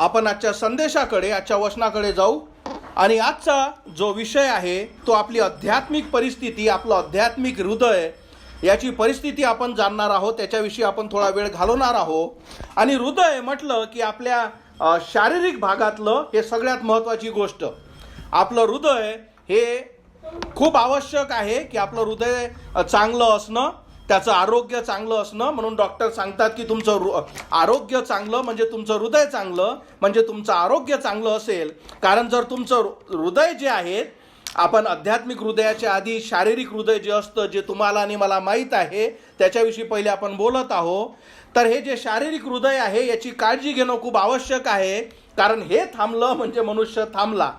आपण आजच्या संदेशाकडे, आजच्या वचनाकडे जाऊ. आणि आजचा जो विषय आहे तो आपली आध्यात्मिक परिस्थिती, आपलं आध्यात्मिक हृदय याची परिस्थिती आपण जाणणार आहोत. त्याच्याविषयी आपण थोडा वेळ घालवणार आहोत. आणि हृदय म्हटलं की आपल्या शारीरिक भागातलं हे सगळ्यात महत्त्वाची गोष्ट. आपलं हृदय हे खूप आवश्यक आहे की आपलं हृदय चांगलं असणं, त्याचं आरोग्य चांगलं असणं. म्हणून डॉक्टर सांगतात की तुमचं आरोग्य चांगलं म्हणजे तुमचं हृदय चांगलं, म्हणजे तुमचं आरोग्य चांगलं असेल. कारण जर तुमचं हृदय जे आहे, आपण आध्यात्मिक हृदयाच्या आधी शारीरिक हृदय जे असतं, जे तुम्हाला आणि मला माहीत आहे, त्याच्याविषयी पहिले आपण बोलत आहोत. तर हे जे शारीरिक हृदय आहे याची काळजी घेणं खूप आवश्यक आहे. कारण हे थांबलं म्हणजे मनुष्य थांबला.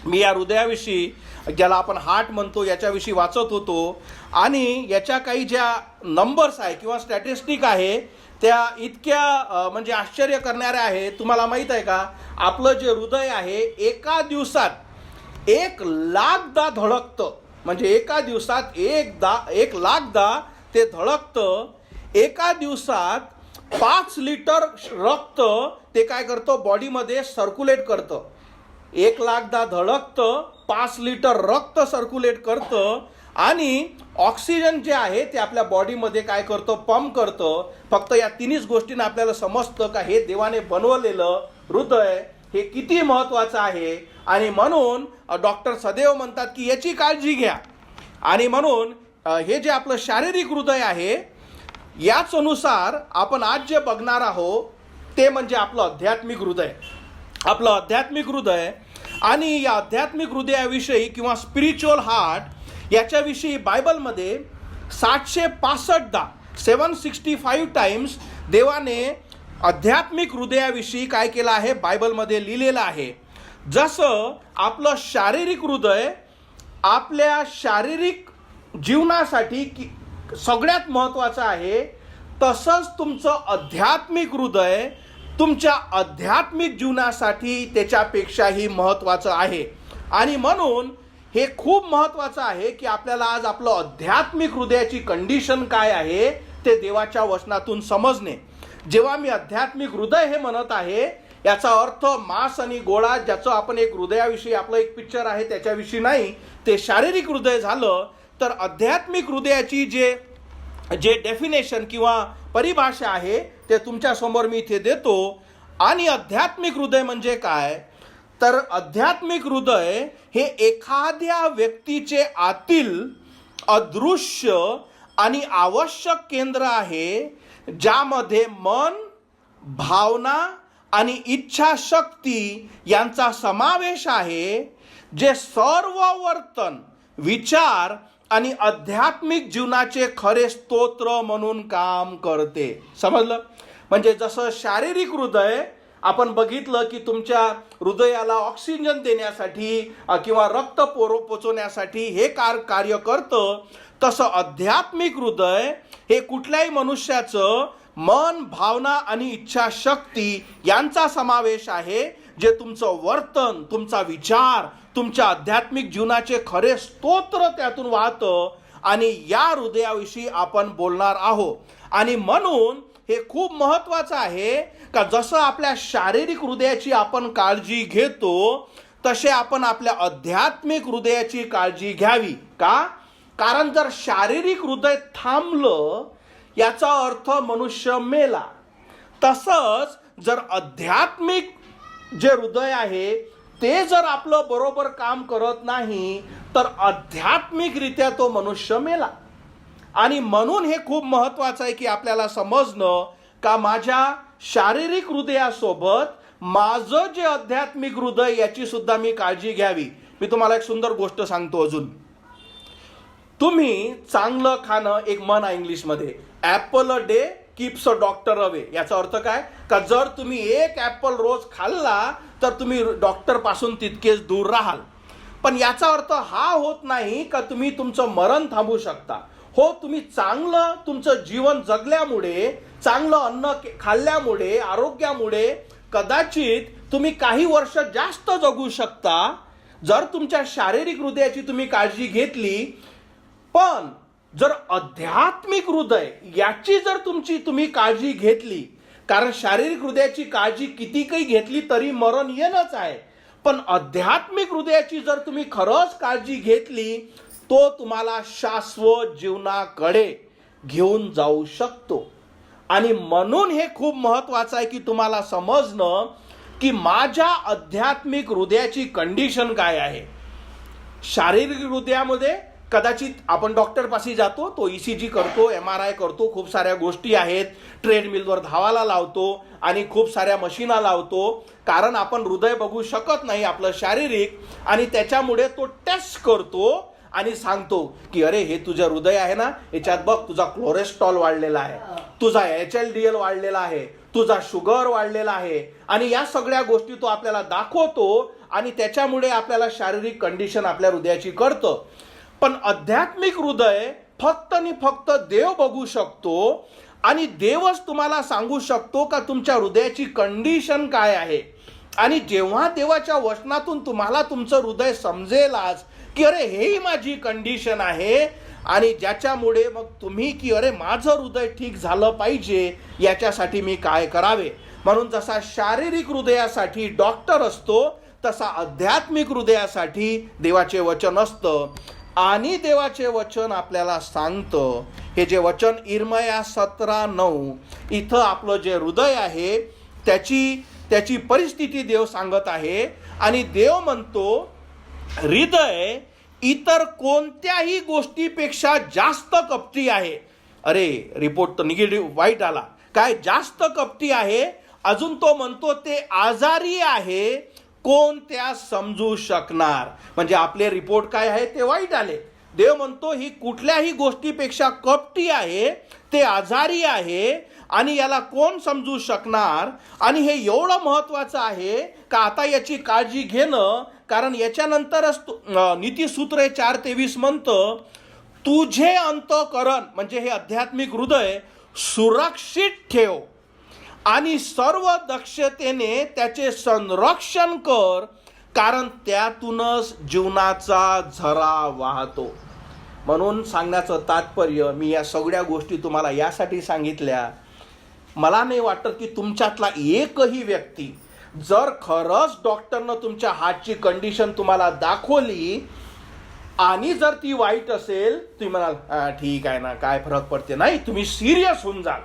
मी या हृदयाविषयी, ज्याला आपण हार्ट म्हणतो, याच्याविषयी वाचत होतो. आणि याच्या काही ज्या नंबर्स आहे किंवा स्टॅटिस्टिक आहे त्या इतक्या म्हणजे आश्चर्य करणाऱ्या आहे. तुम्हाला माहीत आहे का, आपलं जे हृदय आहे एका दिवसात 1,00,000दा धडकतं. म्हणजे एका दिवसात 1,00,000दा ते धडकतं. एका दिवसात 5 लिटर रक्त ते काय करतं, बॉडीमध्ये सर्क्युलेट करतं. 1,00,000दा धडकतं, 5 लिटर रक्त सर्क्युलेट करतं. आणि ऑक्सिजन जे आहे ते आपल्या बॉडीमध्ये काय करतं, पंप करतं. फक्त या तिन्हीच गोष्टींना आपल्याला समजतं का हे देवाने बनवलेलं हृदय हे किती महत्त्वाचं आहे. आणि म्हणून डॉक्टर सदैव म्हणतात की याची काळजी घ्या. आणि म्हणून हे जे आपलं शारीरिक हृदय आहे याच अनुसार आपण आज जे बघणार आहोत ते म्हणजे आपलं आध्यात्मिक हृदय. आपलं आध्यात्मिक हृदय आणि या आध्यात्मिक हृदयाविषयी किंवा स्पिरिच्युअल हार्ट याच्याविषयी बायबलमध्ये 765दा 765 टाइम्स देवाने आध्यात्मिक हृदयाविषयी काय केलं आहे, बायबलमध्ये लिहिलेलं आहे. जसं आपलं शारीरिक हृदय आपल्या शारीरिक जीवनासाठी सगळ्यात महत्त्वाचं आहे, तसंच तुमचं आध्यात्मिक हृदय तुमच्या आध्यात्मिक जीवनासाठी त्याच्यापेक्षाही महत्त्वाचं आहे. आणि म्हणून हे खूप महत्त्वाचं आहे की आपल्याला आज आपलं आध्यात्मिक हृदयाची कंडिशन काय आहे ते देवाच्या वचनातून समजणे. जेव्हा मी आध्यात्मिक हृदय हे म्हणत आहे याचा अर्थ मांस आणि गोळा, ज्याचं आपण एक हृदयाविषयी आपलं एक पिक्चर आहे त्याच्याविषयी नाही, ते शारीरिक हृदय झालं. तर आध्यात्मिक हृदयाची जे डेफिनेशन किंवा परिभाषा आहे ते तुमच्यासमोर मी इथे देतो. आणि आध्यात्मिक हृदय म्हणजे काय, तर आध्यात्मिक हृदय हे एखाद्या व्यक्तीचे आतील अदृश्य आणि आवश्यक केंद्र आहे, ज्यामध्ये मन, भावना आणि इच्छाशक्ती यांचा समावेश आहे, जे सर्व वर्तन, विचार आणि आध्यात्मिक जीवनाचे खरे स्तोत्र म्हणून काम करते. समजलं? म्हणजे जसं शारीरिक हृदय आपण बघितलं की तुमच्या हृदयाला ऑक्सिजन देण्यासाठी किंवा रक्त पोचवण्यासाठी हे कार्य करतं, तसं आध्यात्मिक हृदय हे कुठल्याही मनुष्याचं मन, भावना आणि इच्छाशक्ती यांचा समावेश आहे, जे तुमचं वर्तन, तुमचा विचार, तुमच्या आध्यात्मिक जीवनाचे खरे स्तोत्र त्यातून वाहतं. आणि या हृदयाविषयी आपण बोलणार आहोत. आणि म्हणून हे खूप महत्त्वाचं आहे का जसं आपल्या शारीरिक हृदयाची आपण काळजी घेतो तसे आपण आपल्या आध्यात्मिक हृदयाची काळजी घ्यावी. का? कारण जर शारीरिक हृदय थांबलं याचा अर्थ मनुष्य मेला. तसंच जर आध्यात्मिक जे हृदय आहे ते जर आपलं बरोबर काम करत नाही तर आध्यात्मिकरित्या तो मनुष्य मेला. आणि म्हणून हे खूप महत्त्वाचं आहे की आपल्याला समजणं का माझ्या शारीरिक हृदयासोबत माझं जे आध्यात्मिक हृदय याची सुद्धा मी काळजी घ्यावी. मी तुम्हाला एक सुंदर गोष्ट सांगतो अजून. तुम्ही चांगलं खाणं, एक म्हण आहे इंग्लिशमध्ये, apple a day keeps a doctor away. याचा अर्थ काय, का जर तुम्ही एक ॲपल रोज खाल्ला तर तुम्ही डॉक्टर पासून तितकेच दूर राहाल. पण याचा अर्थ हा होत नाही का तुम्ही तुमचं मरण थांबवू शकता. हो, तुम्ही चांगलं तुमचं जीवन जगल्यामुळे, चांगलं अन्न खाल्ल्यामुळे, आरोग्यामुळे कदाचित तुम्ही काही वर्ष जास्त जगू शकता जर तुमच्या शारीरिक हृदयाची तुम्ही काळजी घेतली. पण जर आध्यात्मिक हृदय याची जर तुम्ही काळजी घेतली कारण शारीरिक हृदयाची काळजी किती काही घेतली तरी मरण येणंच आहे, पण आध्यात्मिक हृदयाची जर तुम्ही खरंच काळजी घेतली तो तुम्हाला शाश्वत जीवनाकडे घेऊन जाऊ शकतो. आणि म्हणून हे खूप महत्वाचं आहे की तुम्हाला समजणं की माझ्या आध्यात्मिक हृदयाची कंडिशन काय आहे. शारीरिक हृदयामध्ये कदाचित आपण डॉक्टरपाशी जातो, तो ECG करतो, MRI करतो, खूप साऱ्या गोष्टी आहेत, ट्रेडमिलवर धावायला लावतो आणि खूप साऱ्या मशीना लावतो, कारण आपण हृदय बघू शकत नाही आपलं शारीरिक, आणि त्याच्यामुळे तो टेस्ट करतो आणि सांगतो की अरे हे तुझं हृदय आहे ना, याच्यात बघ तुझा कोलेस्ट्रॉल वाढलेला आहे, तुझा HLDL वाढलेला आहे, तुझा शुगर वाढलेला आहे, आणि या सगळ्या गोष्टी तो आपल्याला दाखवतो आणि त्याच्यामुळे आपल्याला शारीरिक कंडिशन आपल्या हृदयाची कळतं. पण आध्यात्मिक हृदय फक्त आणि फक्त देव बघू शकतो आणि देवच तुम्हाला सांगू शकतो का तुमच्या हृदयाची कंडिशन काय आहे. आणि जेव्हा देवाच्या वचनातून तुम्हाला तुमचं हृदय समजेल आज की अरे हेही माझी कंडिशन आहे, आणि ज्याच्यामुळे मग तुम्ही की अरे माझं हृदय ठीक झालं पाहिजे याच्यासाठी मी काय करावे. म्हणून जसा शारीरिक हृदयासाठी डॉक्टर असतो तसा आध्यात्मिक हृदयासाठी देवाचे वचन असतं. आणि देवाचे वचन आपल्याला सांगतं, हे जे वचन इर्मया 17:9 इथं आपलं जे हृदय आहे त्याची परिस्थिती देव सांगत आहे. आणि देव म्हणतो हृदय इतर कोणत्याही गोष्टीपेक्षा जास्त कपटी आहे. अरे रिपोर्ट तर निगेटिव्ह वाईट आला, काय जास्त कपटी आहे. अजून तो म्हणतो ते आजारी आहे, कोण त्या समजू शकणार. म्हणजे आपले रिपोर्ट काय आहे ते वाईट आले. देव म्हणतो ही कुठल्याही गोष्टीपेक्षा कपटी आहे, ते आजारी आहे आणि याला कोण समजू शकणार. आणि हे एवढं महत्वाचं आहे का आता याची काळजी घेणं, कारण याच्यानंतरच नीतिसूत्रे 4:23 म्हणतं तुझे अंतःकरण म्हणजे हे आध्यात्मिक हृदय सुरक्षित ठेव आणि सर्व दक्षतेने त्याचे संरक्षण कर, कारण त्यातूनच जीवनाचा झरा वाहतो. म्हणून सांगण्याचं तात्पर्य मी या सगळ्या गोष्टी तुम्हाला यासाठी सांगितल्या, मला नाही वाटत की तुमच्यातला एकही व्यक्ती जर खरंच डॉक्टरनं तुमच्या हार्टची कंडिशन तुम्हाला दाखवली आणि जर ती वाईट असेल तुम्ही म्हणाल ठीक आहे ना, काय फरक पडते, नाही, तुम्ही सिरियस होऊन जाल.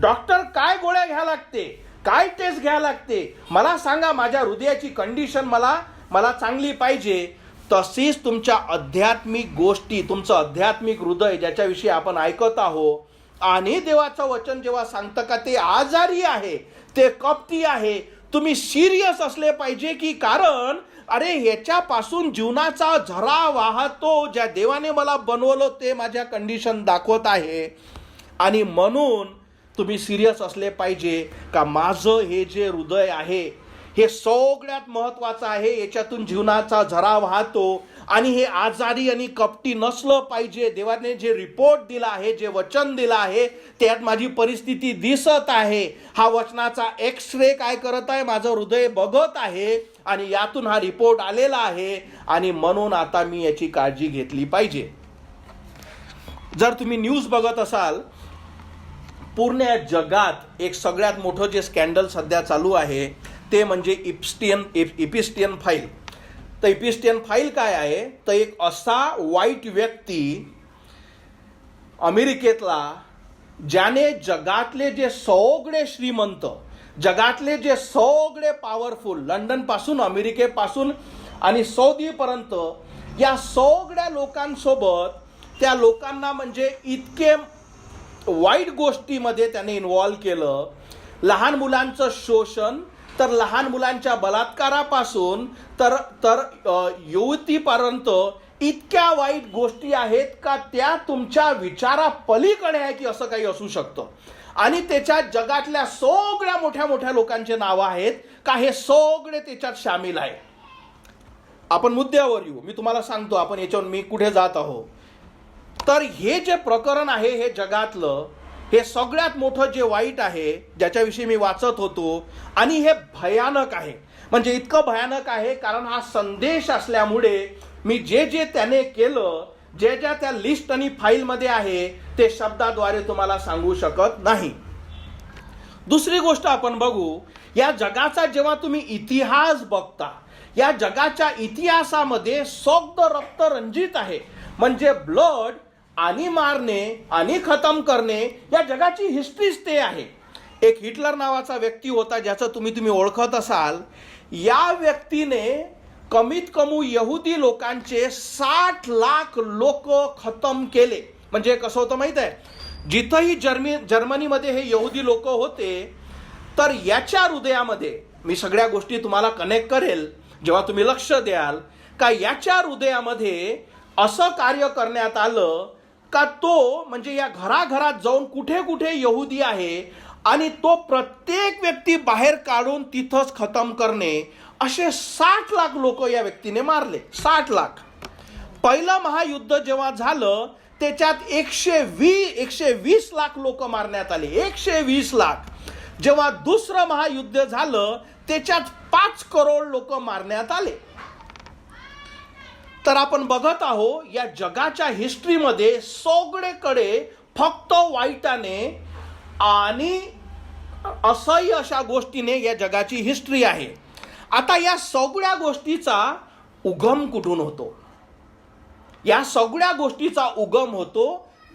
डॉक्टर काय गोळ्या घ्या लागते, काय टेस्ट घ्या लागते, मला सांगा, माझ्या हृदयाची कंडिशन मला चांगली पाहिजे. तशीच तुमच्या आध्यात्मिक गोष्टी, तुमचं आध्यात्मिक हृदय ज्याच्याविषयी आपण ऐकत आहोत आणि देवाचं वचन जेव्हा सांगतं का ते आजारी आहे, ते कपटी आहे, तुम्ही सिरियस असले पाहिजे की कारण अरे ह्याच्यापासून जीवनाचा झरा वाहतो. ज्या देवाने मला बनवलं ते माझ्या कंडिशन दाखवत आहे आणि म्हणून तुम्ही सिरियस असले पाहिजे का माझं हे जे हृदय आहे हे सगळ्यात महत्वाचं आहे, याच्यातून जीवनाचा झरा वाहतो आणि हे आजारी आणि कपटी नसलं पाहिजे. देवाने जे रिपोर्ट दिला आहे, जे वचन दिलं आहे त्यात माझी परिस्थिती दिसत आहे. हा वचनाचा एक्सरे काय करत आहे, माझं हृदय बघत आहे आणि यातून हा रिपोर्ट आलेला आहे आणि म्हणून आता मी याची काळजी घेतली पाहिजे. जर तुम्ही न्यूज बघत असाल, पूर्ण जगात एक सगळ्यात मोठं जे स्कॅन्डल सध्या चालू आहे ते म्हणजे इप्स्टियन फाईल. तर इप्स्टियन फाईल काय आहे, तर एक असा वाईट व्यक्ती अमेरिकेतला ज्याने जगातले जे सगळे श्रीमंत, जगातले जे सगळे पॉवरफुल, लंडन पासून अमेरिकेपासून आणि सौदीपर्यंत या सगळ्या लोकांसोबत त्या लोकांना म्हणजे इतके वाईट गोष्टीमध्ये त्याने इन्व्हॉल्व केलं. लहान मुलांचं शोषण, तर लहान मुलांच्या बलात्कारापासून तर युवतीपर्यंत इतक्या वाईट गोष्टी आहेत का त्या तुमच्या विचारा पलीकडे आहे की असं काही असू शकतं. आणि त्याच्यात जगातल्या सगळ्या मोठ्या मोठ्या लोकांचे नावं आहेत का हे सगळे त्याच्यात सामील आहे. आपण मुद्द्यावर येऊ, मी तुम्हाला सांगतो आपण याच्यावर मी कुठे जात आहोत. तर हे जे प्रकरण आहे हे जगातलं हे सगळ्यात मोठं जे वाईट आहे ज्याच्याविषयी मी वाचत होतो आणि हे भयानक आहे. म्हणजे इतकं भयानक आहे कारण हा संदेश असल्यामुळे मी जे त्याने केलं, ज्या त्या लिस्ट आणि फाईलमध्ये आहे ते शब्दाद्वारे तुम्हाला सांगू शकत नाही. दुसरी गोष्ट आपण बघू, या जगाचा जेव्हा तुम्ही इतिहास बघता, या जगाच्या इतिहासामध्ये सौद रक्त रंजित आहे. म्हणजे ब्लड आणि मारणे आणि खतम करणे या जगाची हिस्ट्रीच ते आहे. एक हिटलर नावाचा व्यक्ती होता, ज्याचं तुम्ही ओळखत असाल. या व्यक्तीने कमीत कमी यहुदी लोकांचे 60 लाख लोक खतम केले. म्हणजे कसं होतं माहित आहे, जिथंही जर्मनीमध्ये हे यहुदी लोक होते, तर याच्या हृदयामध्ये, मी सगळ्या गोष्टी तुम्हाला कनेक्ट करेल जेव्हा तुम्ही लक्ष द्याल, का याच्या हृदयामध्ये असं कार्य करण्यात आलं का तो म्हणजे या घराघरात जाऊन कुठे कुठे यहुदी आहे आणि तो प्रत्येक व्यक्ती बाहेर काढून तिथंच खतम करणे, असे 60 लाख लोक या व्यक्तीने मारले. 60 लाख. पहिलं महायुद्ध जेव्हा झालं त्याच्यात 120 लाख लोक मारण्यात आले. 120 लाख. जेव्हा दुसरं महायुद्ध झालं त्याच्यात 5 करोड लोक मारण्यात आले. तर आपण बघत आहोत या जगाच्या हिस्ट्रीमध्ये सगळीकडे फक्त वाईटाने आणि असह्य अशा गोष्टीने या जगाची हिस्ट्री आहे. आता या सगळ्या गोष्टीचा उगम कुठून होतो? या सगळ्या गोष्टीचा उगम होतो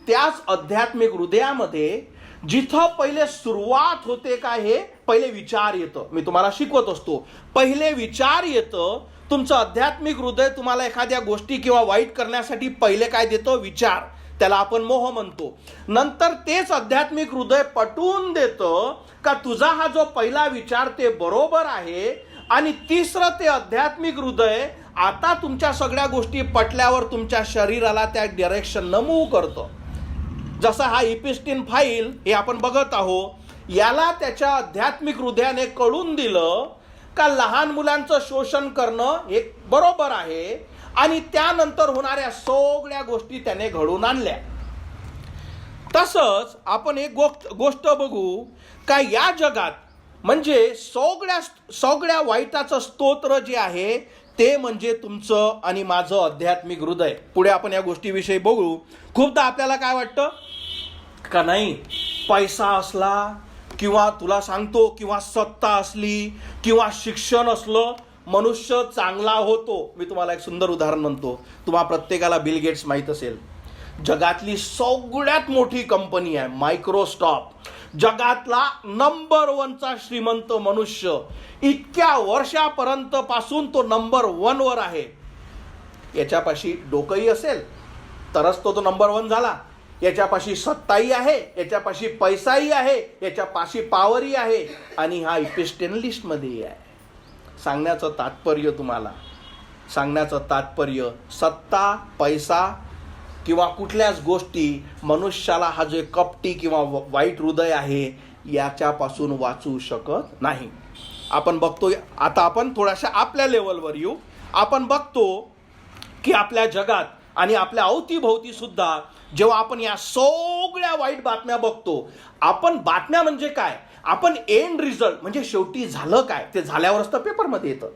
त्याच आध्यात्मिक हृदयामध्ये, जिथं पहिले सुरुवात होते. काय हे? पहिले विचार येतं. मी तुम्हाला शिकवत असतो, पहिले विचार येतं. तुमचं आध्यात्मिक हृदय तुम्हाला एखाद्या गोष्टी किंवा वाईट करण्यासाठी पहिले काय देतं? विचार. त्याला आपण मोह म्हणतो. नंतर तेच आध्यात्मिक हृदय पटवून देतं का तुझा हा जो पहिला विचार ते बरोबर आहे. आणि तिसरं ते आध्यात्मिक हृदय आता तुमच्या सगळ्या गोष्टी पटल्यावर तुमच्या शरीराला त्या डायरेक्शननं मूव्ह करतं. जसं हा इपिस्टिन फाईल हे आपण बघत आहोत, याला त्याच्या आध्यात्मिक हृदयाने कळून दिलं का लहान मुलांचं शोषण करणं हे बरोबर आहे आणि त्यानंतर होणाऱ्या सगळ्या गोष्टी त्याने घडवून आणल्या. तसंच आपण एक गोष्ट बघू का या जगात म्हणजे सगळ्या वाईटाचं स्तोत्र जे आहे ते म्हणजे तुमचं आणि माझं आध्यात्मिक हृदय. पुढे आपण या गोष्टीविषयी बघू. खूपदा आपल्याला काय वाटतं का नाही, पैसा असला किंवा तुला सांगतो किंवा सत्ता असली किंवा शिक्षण असलं मनुष्य चांगला होतो. मी तुम्हाला एक सुंदर उदाहरण म्हणतो. तुम्हा प्रत्येकाला बिल गेट्स माहीत असेल. जगातली सगळ्यात मोठी कंपनी आहे मायक्रोसॉफ्ट. जगातला नंबर 1चा श्रीमंत मनुष्य. इतक्या वर्षापर्यंत पासून तो नंबर 1 वर आहे. याच्यापाशी डोकंही असेल तरच तो नंबर 1 झाला. याच्यापाशी सत्ताही आहे, याच्यापाशी पैसाही आहे, याच्यापाशी पॉवरही आहे आणि हा इपिस्टिन लिस्टमध्येही आहे. सांगण्याचं तात्पर्य सत्ता, पैसा किंवा कुठल्याच गोष्टी मनुष्याला हा जे कपटी किंवा वाईट हृदय आहे याच्यापासून वाचू शकत नाही. आपण बघतो. आता आपण थोड्याशा आपल्या लेवलवर येऊ. आपण बघतो की आपल्या जगात आणि आपल्या अवतीभोवती सुद्धा जेव्हा आपण या सगळ्या वाईट बातम्या बघतो, आपण बातम्या म्हणजे काय, आपण एंड रिझल्ट म्हणजे शेवटी झालं काय ते झाल्यावरच तर पेपरमध्ये येतं.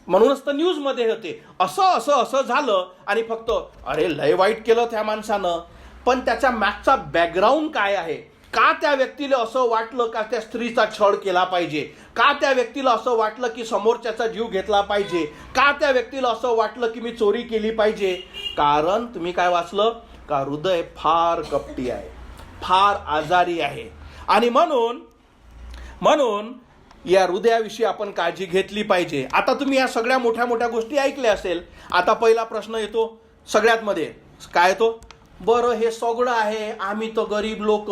म्हणूनच तर न्यूजमध्ये होते असं झालं आणि फक्त अरे लय वाईट केलं त्या माणसानं. पण त्याच्या मागचा बॅकग्राऊंड काय आहे? का त्या व्यक्तीला असं वाटलं का त्या स्त्रीचा छळ केला पाहिजे? का त्या व्यक्तीला असं वाटलं की समोरच्याचा जीव घेतला पाहिजे? का त्या व्यक्तीला असं वाटलं की मी चोरी केली पाहिजे? कारण तुम्ही काय वाचलं का हृदय फार कपटी आहे, फार आजारी आहे. आणि म्हणून या हृदयाविषयी आपण काळजी घेतली पाहिजे. आता तुम्ही या सगळ्या मोठ्या मोठ्या गोष्टी ऐकल्या असेल. आता पहिला प्रश्न येतो सगळ्यात मध्ये, काय येतो? बरं हे सगळं आहे, आम्ही तर गरीब लोक,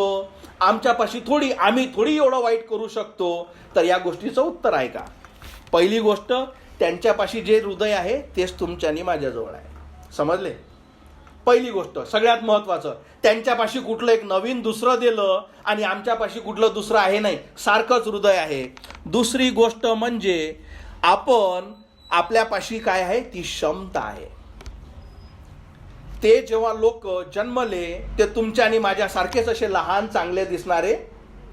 आम्ही थोडी एवढं वाईट करू शकतो. तर या गोष्टीचं उत्तर आहे का? पहिली गोष्ट, त्यांच्यापाशी जे हृदय आहे तेच तुमच्या आणि माझ्याजवळ आहे. समजले? पहिली गोष्ट सगळ्यात महत्वाचं, त्यांच्यापाशी कुठलं एक नवीन दुसरं दिलं आणि आमच्यापाशी कुठलं दुसरं आहे नाही, सारखंच हृदय आहे. दुसरी गोष्ट म्हणजे आपल्यापाशी काय आहे? ती क्षमता आहे. ते जेव्हा लोक जन्मले ते तुमच्या आणि माझ्यासारखेच असे लहान चांगले दिसणारे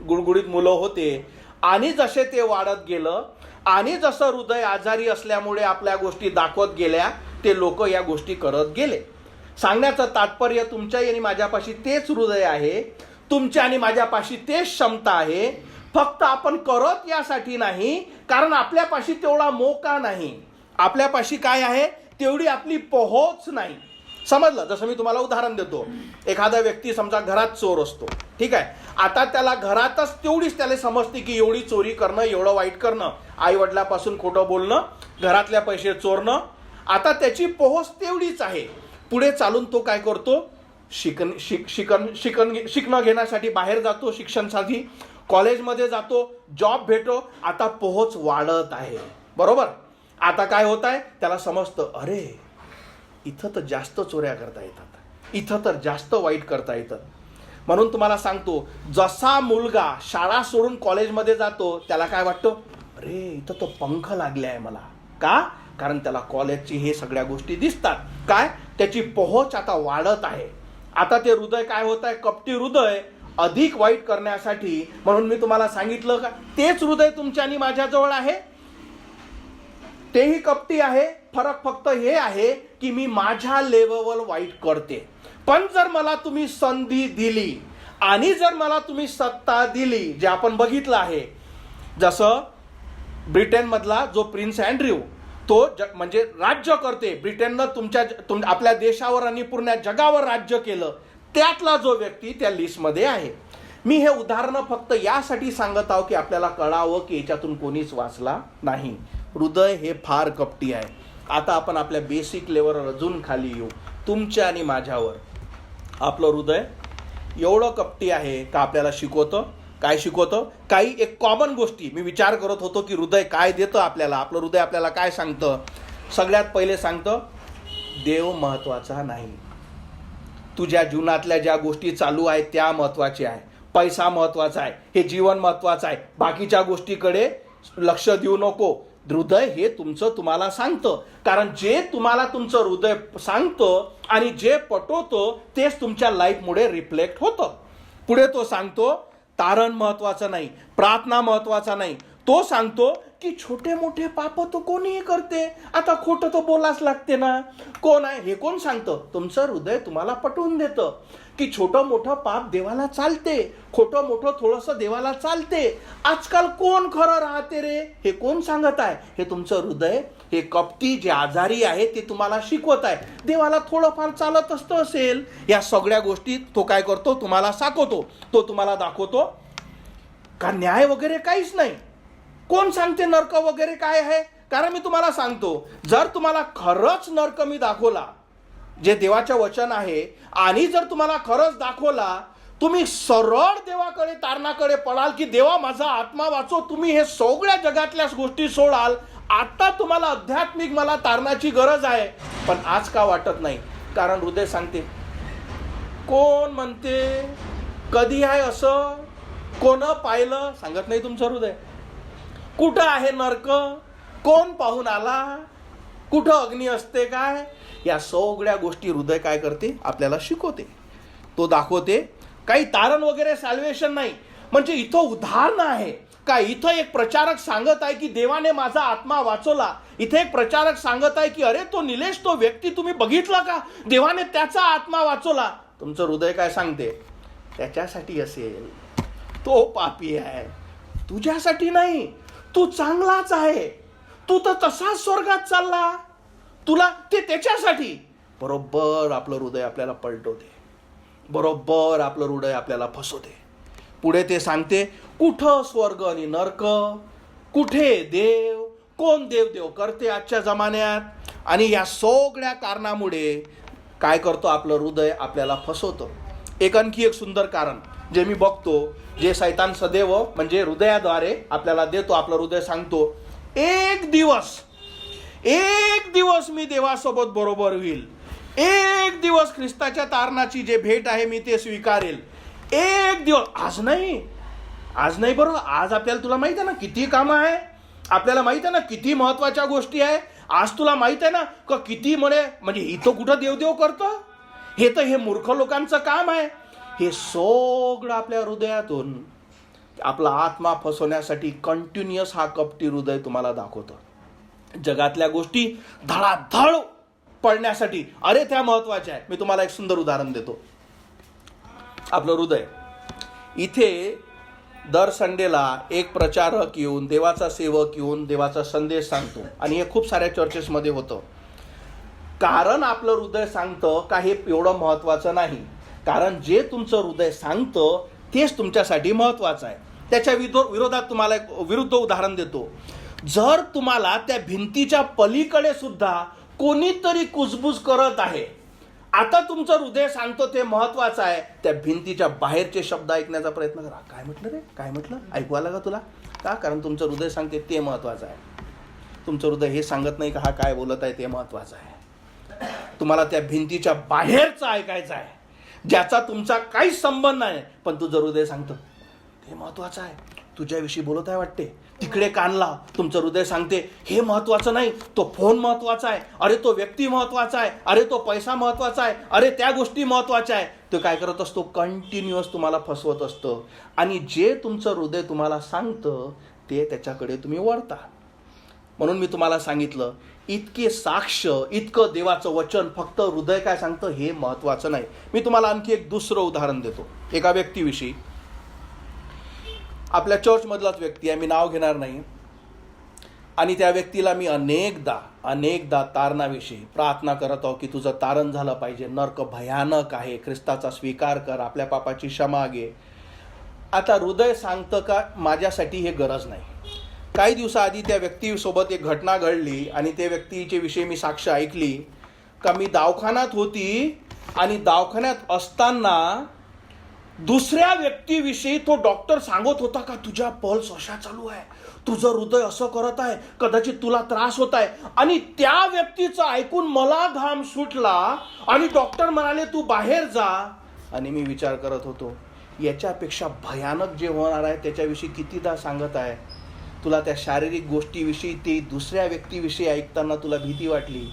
गुळगुळीत मुलं होते. आणि जसे ते वाढत गेलं आणि जसं हृदय आजारी असल्यामुळे आपल्या गोष्टी दाखवत गेल्या, ते लोक या गोष्टी करत गेले. सांगण्याचं तात्पर्य, तुमच्या आणि माझ्यापाशी तेच हृदय आहे, तुमच्या आणि माझ्यापाशी तेच क्षमता आहे, फक्त आपण करत यासाठी नाही, कारण आपल्यापाशी तेवढा मोका नाही, आपल्यापाशी काय आहे तेवढी आपली पोहोच नाही. समजलं? जसं मी तुम्हाला उदाहरण देतो, एखादा व्यक्ती समजा घरात चोर असतो, ठीक आहे. आता त्याला घरातच तेवढीच त्याला समजते की एवढी चोरी करणं, एवढं वाईट करणं, आई वडिलापासून खोटं बोलणं, घरातल्या पैसे चोरणं, आता त्याची पोहोच तेवढीच आहे. पुढे चालून तो काय करतो, शिकणं घेण्यासाठी बाहेर जातो, शिक्षणासाठी कॉलेजमध्ये जातो, जॉब भेटो, आता पोहोच वाढत आहे, बरोबर. आता काय होत आहे, त्याला समजतं अरे इथं तर जास्त चोऱ्या करता येतात, इथं तर जास्त वाईट करता येतं. म्हणून तुम्हाला सांगतो, जसा मुलगा शाळा सोडून कॉलेजमध्ये जातो त्याला काय वाटतं, अरे इथं तो पंख लागले आहे मला. का? कारण त्याला कॉलेजची हे सगळ्या गोष्टी दिसतात. काय? त्याची पोहोच आता वाढत आहे. आता ते हृदय काय होत आहे, कपटी हृदय अधिक वाईट करण्यासाठी. म्हणून मी तुम्हाला सांगितलं का तेच हृदय तुमच्या आणि माझ्याजवळ आहे, तेही कपटी आहे. फरक फक्त हे आहे की मी माझ्या लेवलवर वाईट करते. पण जर मला तुम्ही संधी दिली आणि जर मला तुम्ही सत्ता दिली, जे आपण बघितलं आहे, जसं ब्रिटनमधला जो प्रिन्स अँड्र्यू, तो म्हणजे राज्य करते. ब्रिटननं आपल्या देशावर आणि पूर्ण जगावर राज्य केलं, त्यातला जो व्यक्ती त्या लिस्टमध्ये आहे. मी हे उदाहरणं फक्त यासाठी सांगत आहो की आपल्याला कळावं की याच्यातून कोणीच वाचला नाही. हृदय हे फार कपटी आहे. आता आपण आपल्या बेसिक लेवलवर अजून खाली येऊ. तुमच्या आणि माझ्यावर आपलं हृदय एवढं कपटी आहे का आपल्याला शिकवतं. काय शिकवतं? काही एक कॉमन गोष्टी मी विचार करत होतो की हृदय काय देतं आपल्याला. आपलं हृदय आपल्याला काय सांगतं? सगळ्यात पहिले सांगतं, देव महत्वाचा नाही. तुझ्या जीवनातल्या ज्या गोष्टी चालू आहेत त्या महत्वाच्या आहे. पैसा महत्वाचा आहे, हे जीवन महत्वाचं आहे, बाकीच्या गोष्टीकडे लक्ष देऊ नको. हृदय हे तुम्हाला सांगतं, कारण जे तुम्हाला तुमचं हृदय सांगतं आणि जे पटवतं तेच तुमच्या लाईफमुळे रिफ्लेक्ट होतं. पुढे तो सांगतो तारण महत्वाचं नाही, प्रार्थना महत्वाचा नाही. तो सांगतो की छोटे मोठे पाप तो कोणीही करते, आता खोटं तो बोलाच लागते ना. कोण आहे हे कोण सांगतं? तुमचं हृदय तुम्हाला पटवून देतं की छोटं मोठं पाप देवाला चालते, खोटं मोठं थोडंसं देवाला चालते. आजकाल कोण खरं राहते रे हे कोण सांगत आहे? हे तुमचं हृदय, हे कपटी जे आजारी आहे ते तुम्हाला शिकवत आहे. देवाला थोडंफार चालत असतं असेल, या सगळ्या गोष्टी तो काय करतो, तुम्हाला सांगतो. तो तुम्हाला दाखवतो का न्याय वगैरे काहीच नाही. कोण सांगते नरक वगैरे काय आहे? कारण मी तुम्हाला सांगतो, जर तुम्हाला खरंच नरक मी दाखवला, जे देवाचं वचन आहे, आणि जर तुम्हाला खरंच दाखवला, तुम्ही सरळ देवाकडे तारणाकडे पडाल की देवा माझा आत्मा वाचव. तुम्ही हे सगळ्या जगातल्या गोष्टी सोडाल. आता तुम्हाला आध्यात्मिक मला तारणाची गरज आहे, पण आज का वाटत नाही? कारण हृदय सांगते. कोण म्हणते? कधी आहे असं? कोण पाहिलं? सांगत नाही तुमचं हृदय. कुठं आहे नरक? कोण पाहून आला? कुठं अग्नी असते काय? या सगळ्या गोष्टी हृदय काय करते? आपल्याला शिकवते, तो दाखवते. काही तारण वगैरे सॅल्वेशन नाही. म्हणजे इथं उदाहरण आहे का? इथं एक प्रचारक सांगत आहे की देवाने माझा आत्मा वाचवला. इथे एक प्रचारक सांगत आहे की अरे तो निलेश, तो व्यक्ती तुम्ही बघितला का? देवाने त्याचा आत्मा वाचवला. तुमचं हृदय काय सांगते? त्याच्यासाठी असेल, तो पापी आहे, तुझ्यासाठी नाही. तू चांगलाच आहे, तू तर तसाच स्वर्गात चालला, तुला ते त्याच्यासाठी. बरोबर आपलं हृदय आपल्याला पलटवते, बरोबर आपलं हृदय आपल्याला फसवते. पुढे ते सांगते कुठं स्वर्ग आणि नरक, कुठे देव, कोण देव करते आजच्या जमान्यात. आणि या सगळ्या कारणामुळे काय करतो? आपलं हृदय आपल्याला फसवतं. आणखी एक सुंदर कारण जे मी बघतो, जे शैतान सदैव म्हणजे हृदयाद्वारे आपल्याला देतो. आपलं हृदय सांगतो एक दिवस मी देवासोबत बरोबर होईल, एक दिवस ख्रिस्ताच्या तारणाची जे भेट आहे मी ते स्वीकारेल. एक दिवस, आज नाही बरोबर. आज आपल्याला, तुला माहित आहे ना किती कामं आहे, आपल्याला माहित आहे ना किती महत्वाच्या गोष्टी आहे. आज तुला माहित आहे ना का किती म्हणजे इथं कुठं देवदेव करतं? हे तर हे मूर्ख लोकांचं काम आहे. हे सगळं आपल्या हृदयातून आपला आत्मा फसवण्यासाठी कंटिन्युअस हा कपटी हृदय तुम्हाला दाखवतो. जगातल्या गोष्टी धडाधड पडण्यासाठी, अरे त्या महत्वाच्या आहे. मी तुम्हाला एक सुंदर उदाहरण देतो. आपलं हृदय, इथे दर संडेला एक प्रचारक येऊन, देवाचा सेवक येऊन देवाचा संदेश सांगतो आणि हे खूप साऱ्या चर्चेसमध्ये होतं. कारण आपलं हृदय सांगतं का हे एवढं महत्त्वाचं नाही. कारण जे तुमचं हृदय सांगतं तेच तुमच्यासाठी महत्त्वाचं आहे. त्याच्या विरोधात तुम्हाला एक विरुद्ध उदाहरण देतो. जर तुम्हाला त्या भिंतीच्या पलीकडे सुद्धा कोणीतरी कुजबूज करत आहे, आता तुमचं हृदय सांगतो ते महत्त्वाचं आहे, त्या भिंतीच्या बाहेरचे शब्द ऐकण्याचा प्रयत्न करा. काय म्हटलं रे, काय म्हटलं, ऐकू आलं का तुला? का? कारण तुमचं हृदय सांगते ते महत्त्वाचं आहे. तुमचं हृदय हे सांगत नाही का हा काय बोलत आहे ते महत्त्वाचं आहे. तुम्हाला त्या भिंतीच्या बाहेरचं ऐकायचं आहे, ज्याचा तुमचा काहीच संबंध नाही, पण तुझं हृदय सांगतं ते महत्त्वाचं आहे. तुझ्याविषयी बोलत आहे वाटते, तिकडे कान लाव. तुमचं हृदय सांगते हे महत्त्वाचं नाही, तो फोन महत्त्वाचा आहे, अरे तो व्यक्ती महत्त्वाचा आहे, अरे तो पैसा महत्त्वाचा आहे, अरे त्या गोष्टी महत्त्वाच्या आहे. तो काय करत असतो? कंटिन्युअस तुम्हाला फसवत असतं. आणि जे तुमचं हृदय तुम्हाला सांगतं ते त्याच्याकडे तुम्ही वळता. म्हणून मी तुम्हाला सांगितलं, इतके साक्ष, इतकं देवाचं वचन, फक्त हृदय काय सांगतं हे महत्त्वाचं नाही. मी तुम्हाला आणखी एक दुसरं उदाहरण देतो. एका व्यक्तीविषयी, आपल्या चर्चमधलाच व्यक्ती आहे, मी नाव घेणार नाही. आणि त्या व्यक्तीला मी अनेकदा तारणाविषयी प्रार्थना करत आहो की तुझं तारण झालं पाहिजे, नरक भयानक आहे, ख्रिस्ताचा स्वीकार कर, आपल्या पापाची क्षमा घे. आता हृदय सांगतं का माझ्यासाठी हे गरज नाही. काही दिवसाआधी त्या व्यक्तीसोबत एक घटना घडली आणि त्या व्यक्तीचे विषयी मी साक्ष ऐकली का मी दवाखान्यात होती आणि दवाखान्यात असताना दुसऱ्या व्यक्तीविषयी तो डॉक्टर सांगत होता का तुझ्या पल्स अशा चालू आहे, तुझं हृदय असं करत आहे, कदाचित तुला त्रास होत आहे. आणि त्या व्यक्तीचं ऐकून मला घाम सुटला आणि डॉक्टर म्हणाले तू बाहेर जा. आणि मी विचार करत होतो याच्यापेक्षा भयानक जे होणार आहे त्याच्याविषयी कितीदा सांगत आहे. तुला त्या शारीरिक गोष्टीविषयी, ते दुसऱ्या व्यक्तीविषयी ऐकताना तुला भीती वाटली.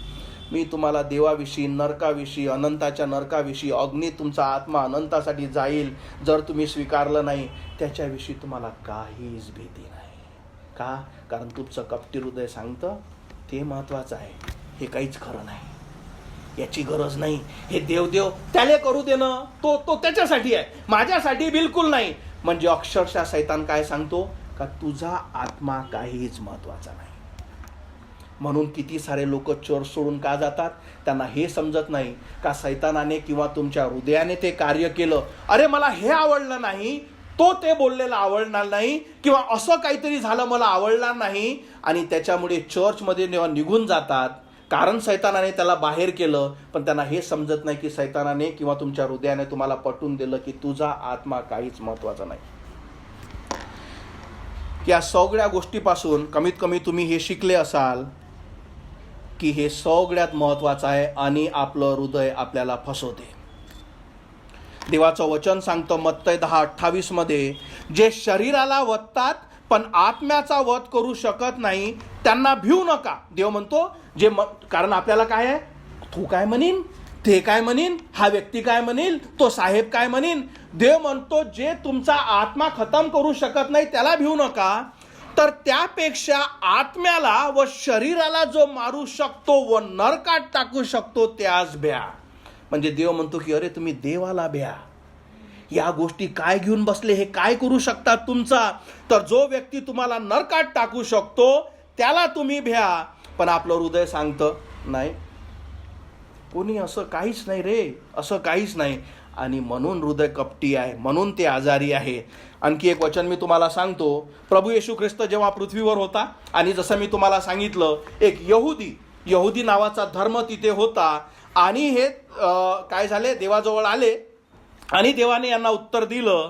मी तुम्हाला देवाविषयी, नरकाविषयी, अनंताच्या नरकाविषयी, अग्नी तुमचा आत्मा अनंतासाठी जाईल जर तुम्ही स्वीकारलं नाही, त्याच्याविषयी तुम्हाला काहीच भीती नाही. का? कारण तुमचं कपटी हृदय सांगतं ते महत्त्वाचं आहे, हे काहीच खरं नाही, याची गरज नाही, हे देव त्याला करू देणं तो त्याच्यासाठी आहे, माझ्यासाठी बिलकुल नाही. म्हणजे अक्षरशः सैतान काय सांगतो का तुझा आत्मा काहीच महत्त्वाचा नाही. म्हणून किती सारे लोक चर्च सोडून का जातात? त्यांना हे समजत नाही का सैतानाने किंवा तुमच्या हृदयाने ते कार्य केलं, अरे मला हे आवडलं नाही, तो ते बोललेलं आवडणार नाही, किंवा असं काहीतरी झालं मला आवडणार नाही, आणि त्याच्यामुळे चर्चमध्ये निघून जातात. कारण सैतानाने त्याला बाहेर केलं, पण त्यांना हे समजत नाही की सैतानाने किंवा तुमच्या हृदयाने तुम्हाला पटवून दिलं की तुझा आत्मा काहीच महत्त्वाचा नाही. या सगळ्या गोष्टीपासून कमीत कमी तुम्ही हे शिकले असाल की हे सगळ्यात महत्त्वाचं आहे आणि आपलं हृदय आपल्याला फसवते. देवाचं वचन सांगतं मत्तय 10:28 मध्ये, जे शरीराला वधतात पण आत्म्याचा वध करू शकत नाही त्यांना भिवू नका. देव म्हणतो कारण आपल्याला काय आहे, तू काय म्हणीन, ते काय म्हणीन, हा व्यक्ती काय म्हणील, तो साहेब काय म्हणीन. देव म्हणतो जे तुमचा आत्मा खतम करू शकत नाही त्याला भिवू नका, तर त्यापेक्षा आत्म्याला व शरीराला जो मारू शकतो व नरकात टाकू शकतो त्यास भ्या. म्हणजे देव म्हणतो की अरे तुम्ही देवाला भ्या. या गोष्टी काय घेऊन बसले, हे काय करू शकतात तुमचा, तर जो व्यक्ती तुम्हाला नरकात टाकू शकतो त्याला तुम्ही भ्या. पण आपलं हृदय सांगतं नाही, कोणी असं काहीच नाही रे, असं काहीच नाही. आणि म्हणून हृदय कपटी आहे, म्हणून ते आजारी आहे. आणखी एक वचन मी तुम्हाला सांगतो. प्रभू येशू ख्रिस्त जेव्हा पृथ्वीवर होता, आणि जसं मी तुम्हाला सांगितलं एक यहुदी नावाचा धर्म तिथे होता, आणि हे काय झाले, देवाजवळ आले आणि देवाने यांना उत्तर दिलं.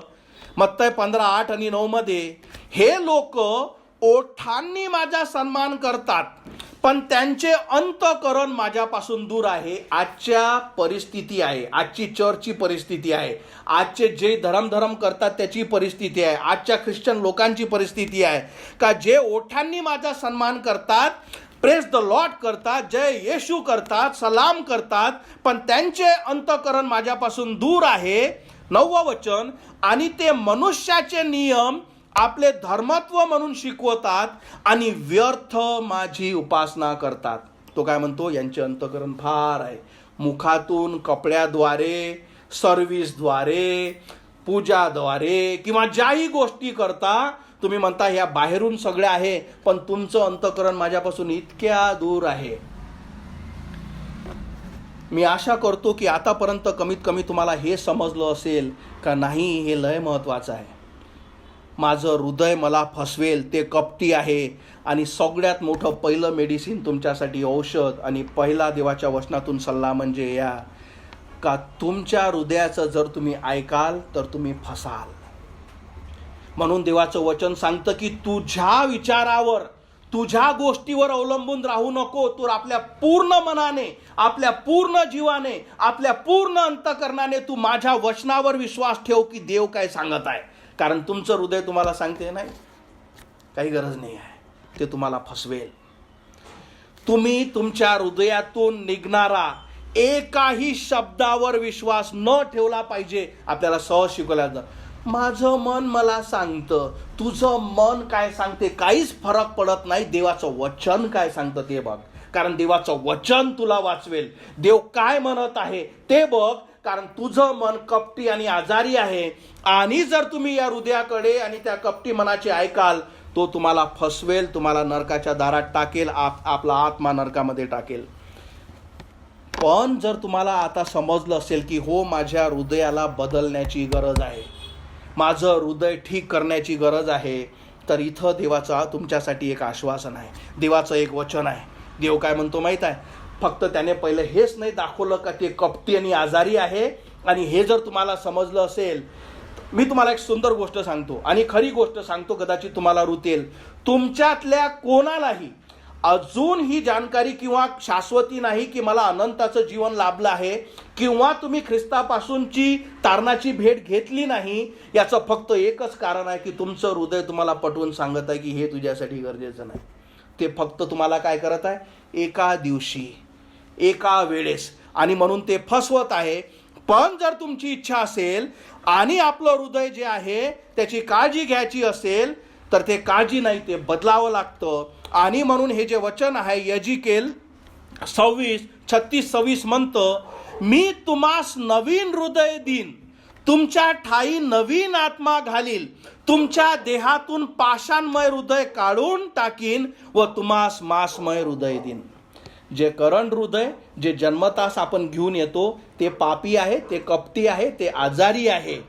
मत्तय 15:8 आणि 9 मध्ये, हे लोक ओठांनी माझा सन्मान करतात पण त्यांचे अंतःकरण माझ्यापासून दूर आहे. आजच्या परिस्थिती आहे, आजची चर्चची परिस्थिती आहे, आजचे जे धर्म करतात त्याची परिस्थिती आहे, आजच्या ख्रिश्चन लोकांची परिस्थिती आहे का जे ओठांनी माझा सन्मान करतात, प्रेज द लॉर्ड करतात, जय येशू करतात, सलाम करतात, पण त्यांचे अंतःकरण माझ्यापासून दूर आहे. 9वं वचन, आणि ते मनुष्याचे नियम आपले धर्मत्व म्हणून शिकवतात आणि व्यर्थ माझी उपासना करतात. तो काय म्हणतो, यांचे अंतःकरण फार आहे. मुखातून, कपड्याद्वारे, सर्व्हिसद्वारे, पूजाद्वारे किंवा ज्याही गोष्टी करता तुम्ही म्हणता ह्या बाहेरून सगळ्या आहे, पण तुमचं अंतःकरण माझ्यापासून इतक्या दूर आहे. मी आशा करतो की आतापर्यंत कमीत कमी तुम्हाला हे समजलं असेल का नाही, हे लय महत्त्वाचं आहे. माझं हृदय मला फसवेल ते कपटी आहे. आणि सगळ्यात मोठं पहिलं मेडिसिन तुमच्यासाठी औषध आणि पहिला देवाच्या वचनातून सल्ला म्हणजे या का तुमच्या हृदयाचं जर तुम्ही ऐकाल तर तुम्ही फसाल. म्हणून देवाचं वचन सांगतं की तुझ्या विचारावर, तुझ्या गोष्टीवर अवलंबून राहू नको. तू आपल्या पूर्ण मनाने, आपल्या पूर्ण जीवाने, आपल्या पूर्ण अंतःकरणाने तू माझ्या वचनावर विश्वास ठेव की देव काय सांगत आहे. कारण तुमचं हृदय तुम्हाला सांगते नाही, काही गरज नाही आहे, ते तुम्हाला फसवेल. तुम्ही तुमच्या हृदयातून निघणारा एकाही शब्दावर विश्वास न ठेवला पाहिजे. आपल्याला सहज शिकवलं जातं, माझं मन मला सांगतं, तुझं मन काय सांगते काहीच फरक पडत नाही. देवाचं वचन काय सांगतं ते बघ, कारण देवाचं वचन तुला वाचवेल. देव काय म्हणत आहे ते बघ, कारण तुझं मन कपटी आणि आजारी आहे. आणि जर तुम्ही या हृदयाकडे आणि त्या कपटी मनाचे ऐकाल, तो तुम्हाला फसवेल, तुम्हाला नरकाच्या दारात टाकेल, आपला आत्मा नरकामध्ये टाकेल. पण जर तुम्हाला आता समजलं असेल की हो, माझ्या हृदयाला बदलण्याची गरज आहे, माझं हृदय ठीक करण्याची गरज आहे, तर इथं देवाचा तुमच्यासाठी एक आश्वासन आहे, देवाचं एक वचन आहे. देव काय म्हणतो माहीत आहे, फक्त त्याने पहिले हेच नाही दाखवलं का ते कपटी आणि आजारी आहे. आणि हे जर तुम्हाला समजलं असेल, मी तुम्हाला एक सुंदर गोष्ट सांगतो आणि खरी गोष्ट सांगतो, कदाचित तुम्हाला रुतेल. तुमच्यातल्या कोणालाही अजून ही जाणकारी किंवा शाश्वती नाही की मला अनंताचं जीवन लाभलं आहे किंवा तुम्ही ख्रिस्तापासूनची तारणाची भेट घेतली नाही, याचं फक्त एकच कारण आहे की तुमचं हृदय तुम्हाला पटवून सांगत आहे की हे तुझ्यासाठी गरजेचं नाही. ते फक्त तुम्हाला काय करत आहे, एका दिवशी, एका वेळेस, आणि म्हणून ते फसवत आहे. पण जर तुमची इच्छा असेल आणि आपलं हृदय जे आहे त्याची काळजी घ्यायची असेल, तर ते काळजी नाही, ते बदलावं लागतं. आणि म्हणून हे जे वचन आहे यजिकेल 26:36 म्हणतं, मी तुम्हास नवीन हृदय देईन, तुमच्या ठाई नवीन आत्मा घालील, तुमच्या देहातून पाषाणमय हृदय काढून टाकीन व तुम्हास मांसमय हृदय देईन. जे करंट हृदय जे जन्मतास आपण घेऊन येतो ते पापी आहे, ते कपटी आहे, ते आजारी आहे.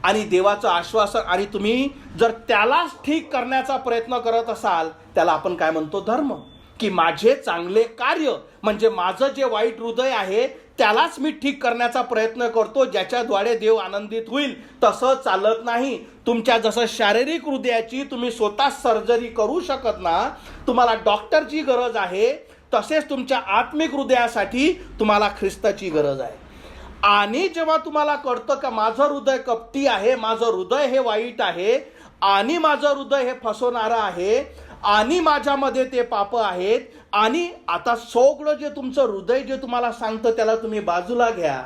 आणि देवाचं आश्वासन, आणि तुम्ही जर त्यालाच ठीक करण्याचा प्रयत्न करत असाल, त्याला आपण काय म्हणतो, धर्म. की माझे चांगले कार्य म्हणजे माझं जे वाईट हृदय आहे त्यालाच मी ठीक करण्याचा प्रयत्न करतो, ज्याच्याद्वारे देव आनंदित होईल. तसं चालत नाही. तुमच्या जसं शारीरिक हृदयाची तुम्ही स्वतः सर्जरी करू शकत ना, तुम्हाला डॉक्टरची गरज आहे, तसेच तुमच्या आत्मिक हृदयासाठी तुम्हाला ख्रिस्ताची गरज आहे. आणि जेव्हा तुम्हाला कळतं का माझं हृदय कपटी आहे, माझं हृदय हे वाईट आहे, आणि माझं हृदय हे फसवणारं आहे, आणि माझ्यामध्ये ते पाप आहेत, आणि आता सगळं जे तुमचं हृदय जे तुम्हाला सांगतं त्याला तुम्ही बाजूला घ्या.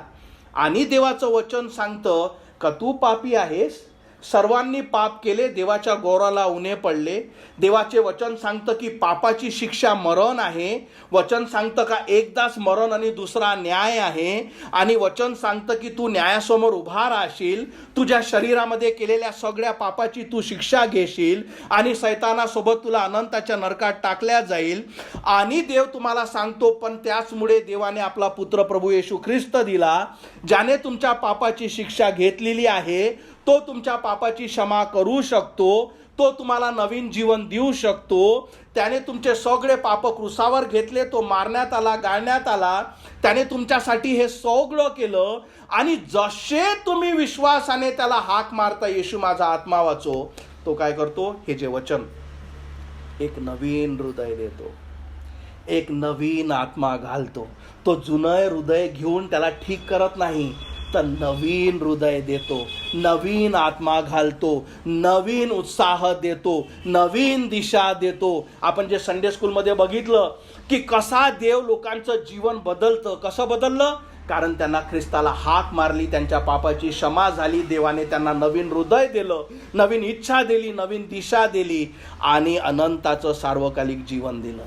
आणि देवाचं वचन सांगतं का तू पापी आहेस, सर्वांनी पाप केले, देवाच्या गौरवाला उणे पडले. देवाचे वचन सांगतं की पापाची शिक्षा मरण आहे. वचन सांगतं का एकदाच मरण आणि दुसरा न्याय आहे. आणि वचन सांगतं की तू न्यायासमोर उभा राहशील, तुझ्या शरीरामध्ये केलेल्या सगळ्या पापाची तू शिक्षा घेशील, आणि सैतानासोबत तुला अनंताच्या नरकात टाकल्या जाईल. आणि देव तुम्हाला सांगतो, पण त्याचमुळे देवाने आपला पुत्र प्रभू येशू ख्रिस्त दिला, ज्याने तुमच्या पापाची शिक्षा घेतलेली आहे. तो तुमच्या पापाची क्षमा करू शकतो, तो तुम्हाला नवीन जीवन देऊ शकतो. त्याने तुमचे सगळे पाप क्रुसावर घेतले, तो मारण्यात आला, गाळण्यात आला, त्याने तुमच्यासाठी हे सगळं केलं. आणि जसे तुम्ही विश्वासाने त्याला हाक मारता, येशू माझा आत्मा वाचव, तो काय करतो, हे जे वचन एक नवीन हृदय देतो, एक नवीन आत्मा घालतो. तो जुनं हृदय घेऊन त्याला ठीक करत नाही, तर नवीन हृदय देतो, नवीन आत्मा घालतो, नवीन उत्साह देतो, नवीन दिशा देतो. आपण जे संडे स्कूलमध्ये बघितलं की कसा देव लोकांचं जीवन बदलतं. कसं बदललं, कारण त्यांना ख्रिस्ताला हाक मारली, त्यांच्या पापाची क्षमा झाली, देवाने त्यांना नवीन हृदय दिलं, नवीन इच्छा दिली, नवीन दिशा दिली, आणि अनंताचं सार्वकालिक जीवन दिलं.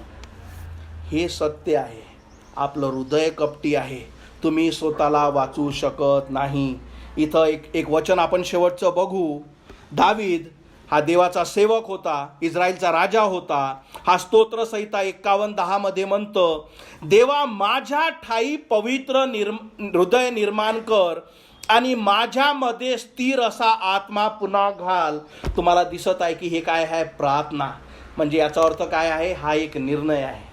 हे सत्य आहे. आपलं हृदय कपटी आहे, तुम्ही स्वतःला वाचवू शकत नाही. इथं एक वचन आपण शेवटचं बघू. दावीद हा देवाचा सेवक होता, इस्रायलचा राजा होता. हा स्तोत्र संहिता 51:10 मध्ये म्हणतं, देवा माझ्या ठाई पवित्र हृदय निर्माण कर आणि माझ्यामध्ये स्थिर असा आत्मा पुन्हा घाल. तुम्हाला दिसत आहे की हे काय आहे? प्रार्थना. म्हणजे याचा अर्थ काय आहे? हा एक निर्णय आहे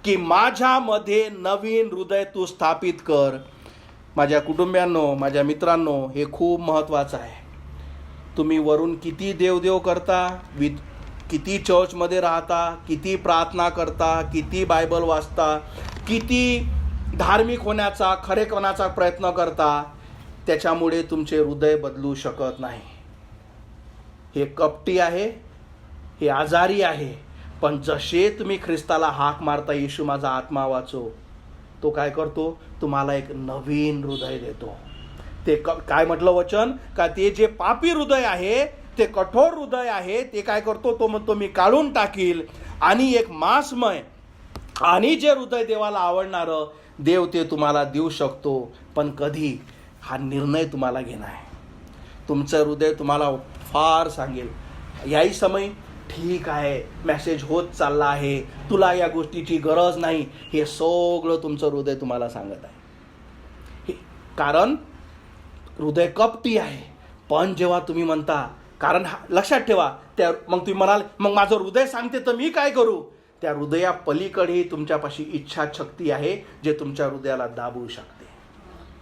की माझ्यामध्ये नवीन हृदय तू स्थापित कर. माझ्या कुटुंबियांनो, माझ्या मित्रांनो, हे खूप महत्त्वाचं आहे. तुम्ही वरून किती देवदेव करता, किती चर्चमध्ये राहता, किती प्रार्थना करता, किती बायबल वाचता, किती धार्मिक होण्याचा, खरेपणाचा प्रयत्न करता, त्याच्यामुळे तुमचे हृदय बदलू शकत नाही. हे कपटी आहे, हे आजारी आहे. पण जसे तुम्ही ख्रिस्ताला हाक मारता, येशू माझा आत्मा वाचव, तो काय करतो? तुम्हाला एक नवीन हृदय देतो. ते काय म्हटलं वचन? का ते जे पापी हृदय आहे, ते कठोर हृदय आहे, ते काय करतो? तो म्हणतो मी काढून टाकील आणि एक मांसमय आणि जे हृदय देवाला आवडणारं देव ते तुम्हाला देऊ शकतो. पण कधी? हा निर्णय तुम्हाला घेणं आहे. तुमचं हृदय तुम्हाला फार सांगेल, याही समय ठीक आहे, मेसेज होत चालला आहे, तुला या गोष्टीची गरज नाही, हे सगळं तुमचं हृदय तुम्हाला सांगत आहे. कारण हृदय कपटी आहे. पण जेव्हा तुम्ही म्हणता, कारण लक्षात ठेवा, त्या मग तुम्ही म्हणाल मग माझं हृदय सांगते तर मी काय करू? त्या हृदया पलीकडे तुमच्यापाशी इच्छाशक्ती आहे, जे तुमच्या हृदयाला दाबू शकते.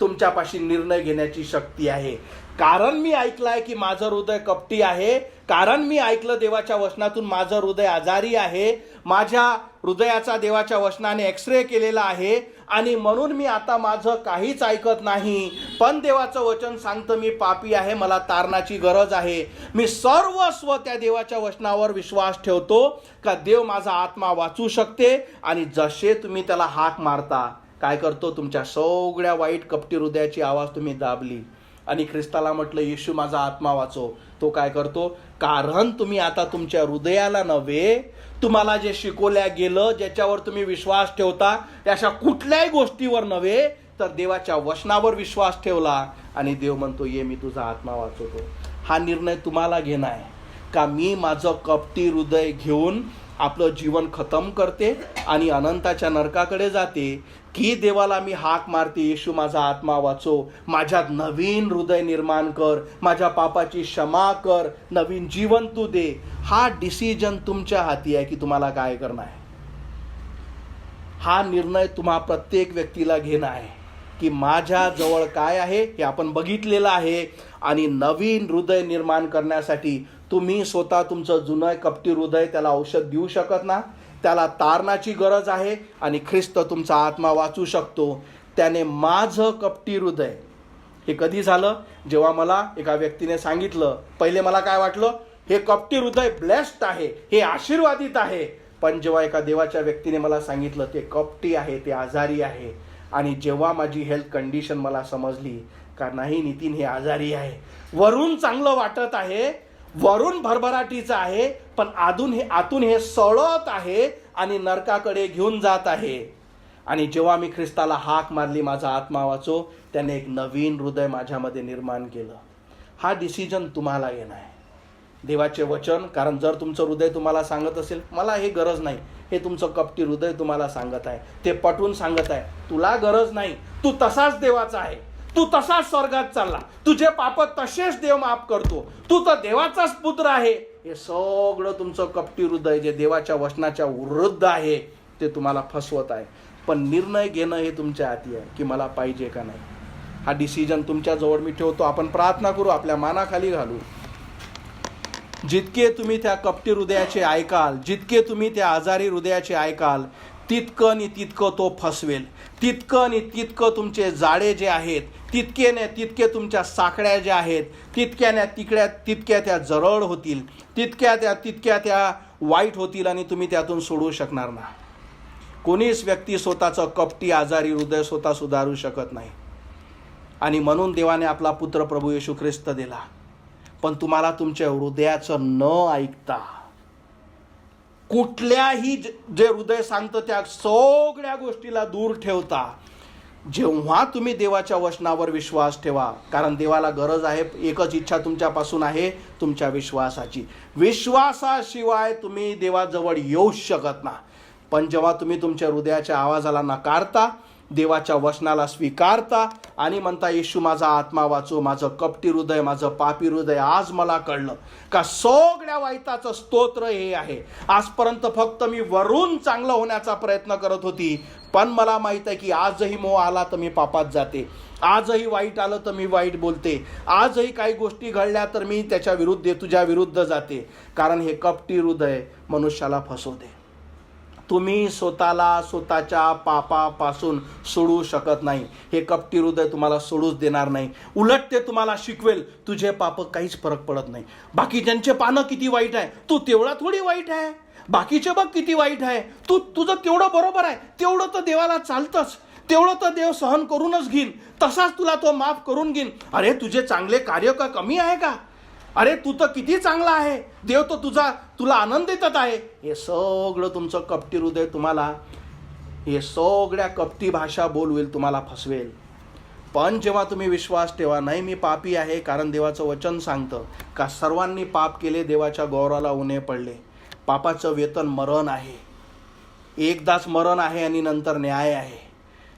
तुमच्यापाशी निर्णय घेण्याची शक्ती आहे. कारण मी ऐकलंय की माझं हृदय कपटी आहे, कारण मी ऐकलं देवाच्या वचनातून माझं हृदय आजारी आहे, माझ्या हृदयाचा देवाच्या वचनाने एक्सरे केलेला आहे आणि म्हणून मी आता माझं काहीच ऐकत नाही. पण देवाचं वचन सांगतं मी पापी आहे, मला तारणाची गरज आहे. मी सर्वस्व त्या देवाच्या वचनावर विश्वास ठेवतो का देव माझा आत्मा वाचू शकते. आणि जसे तुम्ही त्याला हाक मारता, काय करतो? तुमच्या सगळ्या वाईट कपटी हृदयाची आवाज तुम्ही दाबली आणि ख्रिस्ताला म्हटलं येशू माझा आत्मा वाचव. तो काय करतो? कारण तुम्ही आता तुमच्या हृदयाला नव्हे, तुम्हाला जे शिकवल्या गेलं, ज्याच्यावर तुम्ही विश्वास ठेवता, अशा कुठल्याही गोष्टीवर नव्हे, तर देवाच्या वचनावर विश्वास ठेवला आणि देव म्हणतो ये मी तुझा आत्मा वाचवतो. हा निर्णय तुम्हाला घेणं आहे का मी माझं कपटी हृदय घेऊन आपलं जीवन खतम करते आणि अनंताच्या नरकाकडे जाते, की देवाला मी हाक मारते येशू माझा आत्मा वाचव, माझ्यात नवीन हृदय निर्माण कर, माझ्या पापाची क्षमा कर, नवीन जीवन तू दे. हा डिसिजन तुमच्या हाती आहे की तुम्हाला काय करणं आहे. हा निर्णय तुम्हा प्रत्येक व्यक्तीला घेणं आहे की माझ्या जवळ काय आहे हे आपण बघितलेलं आहे. आणि नवीन हृदय निर्माण करण्यासाठी तुम्ही स्वतः तुमचं जुनं कपटी हृदय त्याला औषध देऊ शकत ना, त्याला तारणाची गरज आहे. आणि ख्रिस्त तुमचा आत्मा वाचू शकतो. त्याने माझं कपटी हृदय, हे कधी झालं? जेव्हा मला एका व्यक्तीने सांगितलं, पहिले मला काय वाटलं? हे कपटी हृदय ब्लेस्ड आहे, हे आशीर्वादित आहे. पण जेव्हा एका देवाच्या व्यक्तीने मला सांगितलं ते कपटी आहे, ते आजारी आहे, आणि जेव्हा माझी हेल्थ कंडिशन मला समजली का नाही नितीन हे आजारी आहे, वरून चांगलं वाटत आहे, वरून भरभराटीचं आहे, पण आतून हे सळत आहे आणि नरकाकडे घेऊन जात आहे. आणि जेव्हा मी ख्रिस्ताला हाक मारली माझा आत्मा वाचो, त्याने एक नवीन हृदय माझ्यामध्ये निर्माण केलं. हा डिसिजन तुम्हाला घेणं आहे. देवाचे वचन, कारण जर तुमचं हृदय तुम्हाला सांगत असेल मला हे गरज नाही, हे तुमचं कपटी हृदय तुम्हाला सांगत आहे, ते पटवून सांगत आहे तुला गरज नाही, तू तसाच देवाचा आहे, तू तसाच स्वर्गात चालला, तुझे पाप तसेच देव माफ करतो, तू तर देवाचाच पुत्र आहे, हे सगळं तुमचं कपटी हृदय जे देवाच्या वचनाच्या विरुद्ध आहे ते तुम्हाला फसवत आहे. पण निर्णय घेणं हे तुमच्या हाती आहे की मला पाहिजे का नाही. हा डिसिजन तुमच्या जवळ मी ठेवतो. आपण प्रार्थना करू, आपल्या मानाखाली घालू. जितके तुम्ही त्या कपटी हृदयाचे ऐकाल, जितके तुम्ही त्या आजारी हृदयाचे ऐकाल, तितकं आणि तितकं तो फसवेल, तितकं आणि तितकं तुमचे जाळे जे आहेत, तितके तुमच्या साखळ्या ज्या आहेत, तितक्या त्या जरळ होतील, तितक्या त्या वाईट होतील आणि तुम्ही त्यातून सोडू शकणार ना. कोणीच व्यक्ती स्वतःचं कपटी आजारी हृदय स्वतः सुधारू शकत नाही. आणि म्हणून देवाने आपला पुत्र प्रभू येशू ख्रिस्त दिला. पण तुम्हाला तुमच्या हृदयाचं न ऐकता कुठल्याही जे हृदय सांगतं त्या सगळ्या गोष्टीला दूर ठेवता, जेव्हा तुम्ही देवाच्या वचनावर विश्वास ठेवा, कारण देवाला गरज आहे, एकच इच्छा तुमच्यापासून आहे, तुमच्या विश्वासाची. विश्वासाशिवाय तुम्ही देवाजवळ येऊच शकत नाही. पण जेव्हा तुम्ही तुमच्या हृदयाच्या आवाजाला नकारता, देवाच्या वचनाला स्वीकारता आणि म्हणता, येशू माझा आत्मा वाचो, माझं कपटी हृदय, माझं पापी हृदय, आज मला कळलं का सगळ्या वाईटाचं स्तोत्र हे आहे. आजपर्यंत फक्त मी वरून चांगलं होण्याचा प्रयत्न करत होती, पण मला माहीत आहे की आजही मोह आला तर मी पापात जाते, आजही वाईट आलं तर मी वाईट बोलते, आजही काही गोष्टी घडल्या तर मी त्याच्या विरुद्ध, तुझ्या विरुद्ध जाते. कारण हे कपटी हृदय मनुष्याला फसवते. तुम्ही स्वतःच्या पापापासून सोडू शकत नाही. हे कपटी हृदय तुम्हाला सोडूच देणार नाही. उलट ते तुम्हाला शिकवेल, तुझे पाप काहीच फरक पडत नाही. बाकीच्यांचे पानं किती वाईट आहे, तू तेवढा थोडी वाईट आहे. बाकीचे बघ किती वाईट आहे, तुझं तेवढं बरोबर आहे. तेवढं तर देवाला चालतंच, तेवढं तर देव सहन करूनच घेईन, तसाच तुला तो माफ करून घेईन. अरे तुझे चांगले कार्य का कमी आहे का? अरे तू तर किती चांगला आहे, देव तर तुला आनंद देतात आहे. हे सगळं तुमचं कपटी हृदय तुम्हाला, हे सगळ्या कपटी भाषा बोलवेल, तुम्हाला फसवेल. पण जेव्हा तुम्ही विश्वास ठेवा, नाही मी पापी आहे, कारण देवाचं वचन सांगतं का सर्वांनी पाप केले, देवाच्या गौरवाला उणे पडले. पापाचं वेतन मरण आहे, एकदाच मरण आहे आणि नंतर न्याय आहे.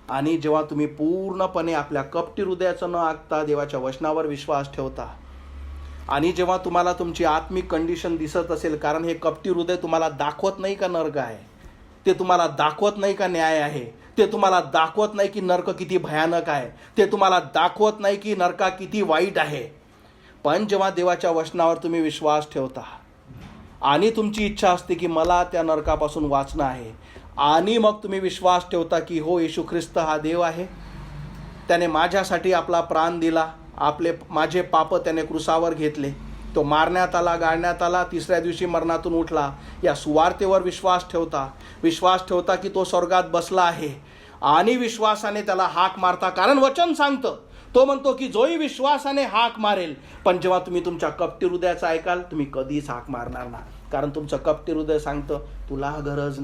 आणि जेव्हा तुम्ही पूर्णपणे आपल्या कपटी हृदयाचं न ऐकता देवाच्या वचनावर विश्वास ठेवता, आणि जेव्हा तुम्हाला तुमची आत्मिक कंडिशन दिसत असेल, कारण हे कपटी हृदय तुम्हाला दाखवत नाही का नरक आहे, ते तुम्हाला दाखवत नाही का न्याय आहे, ते तुम्हाला दाखवत नाही की नरक किती भयानक आहे, ते तुम्हाला दाखवत नाही की नरका किती वाईट आहे. पण जेव्हा देवाच्या वचनावर तुम्ही विश्वास ठेवता आणि तुमची इच्छा असते की मला त्या नरकापासून वाचणं आहे, आणि मग तुम्ही विश्वास ठेवता की हो, येशू ख्रिस्त हा देव आहे, त्याने माझ्यासाठी आपला प्राण दिला, माझे पाप त्याने क्रुसावर घेतले, तो मारण्यात आला, गाळण्यात आला, तिसऱ्या दिवशी मरणातून उठला. या सुवार्तेवर विश्वास ठेवता की तो स्वर्गात बसला आहे, आणि विश्वासाने त्याला हाक मारता. कारण वचन सांगतं, तो म्हणतो की जोही विश्वासाने हाक मारेल. पण जेव्हा तुम्ही तुमच्या कपटी हृदयाचं ऐकाल, तुम्ही कधीच हाक मारणार ना, कारण तुमचं कपटी हृदय सांगतं तुला गरज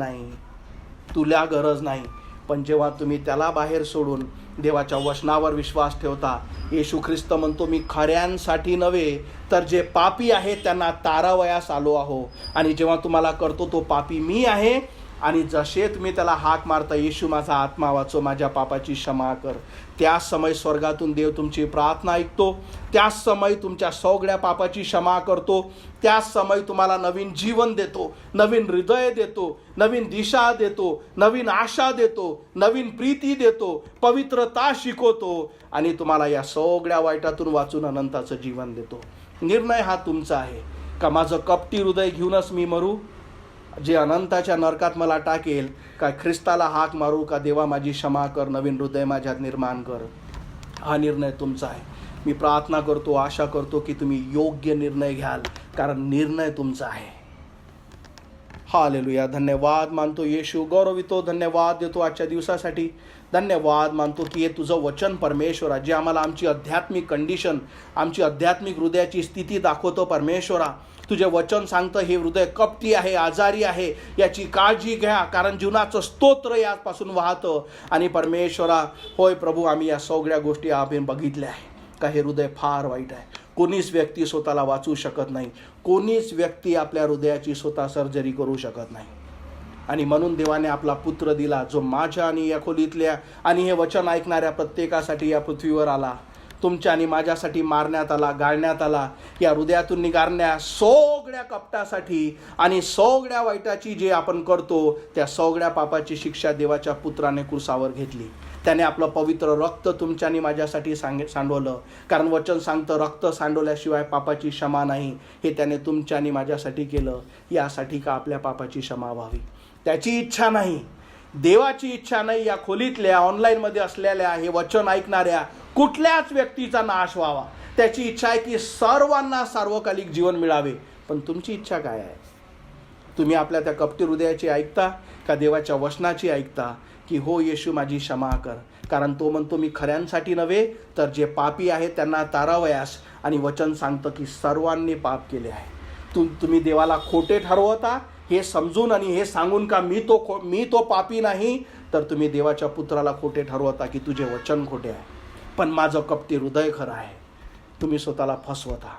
नाही. पण जेव्हा तुम्ही त्याला बाहेर सोडून देवाच्या वचनावर विश्वास ठेवता, येशू ख्रिस्त म्हणतो मी खऱ्यांसाठी नव्हे तर जे पापी आहेत त्यांना तारावयास आलो आहो. आणि जेव्हा तुम्हाला करतो तो पापी मी आहे, आणि जसे तुम्ही त्याला हाक मारता, येशू माझा आत्मा वाचो, माझ्या पापाची क्षमा कर, त्याच समय स्वर्गातून देव तुमची प्रार्थना ऐकतो, त्याच समय तुमच्या सगळ्या पापाची क्षमा करतो, त्याच समय तुम्हाला नवीन जीवन देतो, नवीन हृदय देतो, नवीन दिशा देतो, नवीन आशा देतो, नवीन प्रीती देतो, पवित्रता शिकवतो, आणि तुम्हाला या सगळ्या वाईटातून वाचून अनंताचं जीवन देतो. निर्णय हा तुमचा आहे का माझं कपटी हृदय घेऊनच मी मरू, जे अनंताच्या नरकात मला टाकेल, का ख्रिस्ताला हाक मारू का देवा माझी क्षमा कर, नवीन हृदय माझ्यात निर्माण कर. हा निर्णय तुमचा आहे. मी प्रार्थना करतो, आशा करतो की तुम्ही योग्य निर्णय घ्याल, कारण निर्णय तुमचा आहे. हालेलुया. धन्यवाद मानतो येशू, गौरवितो, धन्यवाद देतो आजच्या दिवसासाठी. धन्यवाद मानतो की हे तुझं वचन परमेश्वरा, जे आम्हाला आमची आध्यात्मिक कंडिशन, आमची आध्यात्मिक हृदयाची स्थिती दाखवतो परमेश्वरा. तुझे वचन सांगतं हे हृदय कपटी आहे, आजारी आहे, याची काळजी घ्या, कारण जीवनाचं स्तोत्र यापासून वाहतं. आणि परमेश्वरा, होय प्रभू, आम्ही या सगळ्या गोष्टी आपण बघितल्या आहे का हे हृदय फार वाईट आहे. कोणीच व्यक्ती स्वतःला वाचू शकत नाही, कोणीच व्यक्ती आपल्या हृदयाची स्वतः सर्जरी करू शकत नाही. आणि म्हणून देवाने आपला पुत्र दिला, जो माझ्या आणि या खोलीतल्या आणि हे वचन ऐकणाऱ्या प्रत्येकासाठी या पृथ्वीवर आला, तुमच्या आणि माझ्यासाठी मारण्यात आला, गाळण्यात आला, या हृदयातून निघारण्या सगळ्या कपटासाठी आणि सगळ्या वाईटाची जे आपण करतो त्या सगळ्या पापाची शिक्षा देवाच्या पुत्राने क्रुसावर घेतली. त्याने आपलं पवित्र रक्त तुमच्या आणि माझ्यासाठी सांडवलं, कारण वचन सांगतं रक्त सांडवल्याशिवाय पापाची क्षमा नाही. हे त्याने तुमच्या आणि माझ्यासाठी केलं, यासाठी का आपल्या पापाची क्षमा व्हावी. त्याची इच्छा नाही, देवाची इच्छा नाही या खोलीतल्या ऑनलाईनमध्ये असलेल्या हे वचन ऐकणाऱ्या कुठल्याच व्यक्तीचा नाश व्हावा. त्याची इच्छा आहे की सर्वांना सार्वकालिक जीवन मिळावे. पण तुमची इच्छा काय आहे? तुम्ही आपल्या त्या कपटी हृदयाची ऐकता का देवाच्या वचनाची ऐकता की हो येशू माझी क्षमा कर, कारण तो म्हणतो मी खऱ्यांसाठी नव्हे तर जे पापी आहेत त्यांना तारावयास. आणि वचन सांगतं की सर्वांनी पाप केले आहे. तुम्ही देवाला खोटे ठरवता हे समजून आणि हे सांगून का मी तो पापी नाही, तर तुम्ही देवाच्या पुत्राला खोटे ठरवता की तुझे वचन खोटे आहे, पण माझं कपटी हृदय खरं आहे. तुम्ही स्वतःला फसवता.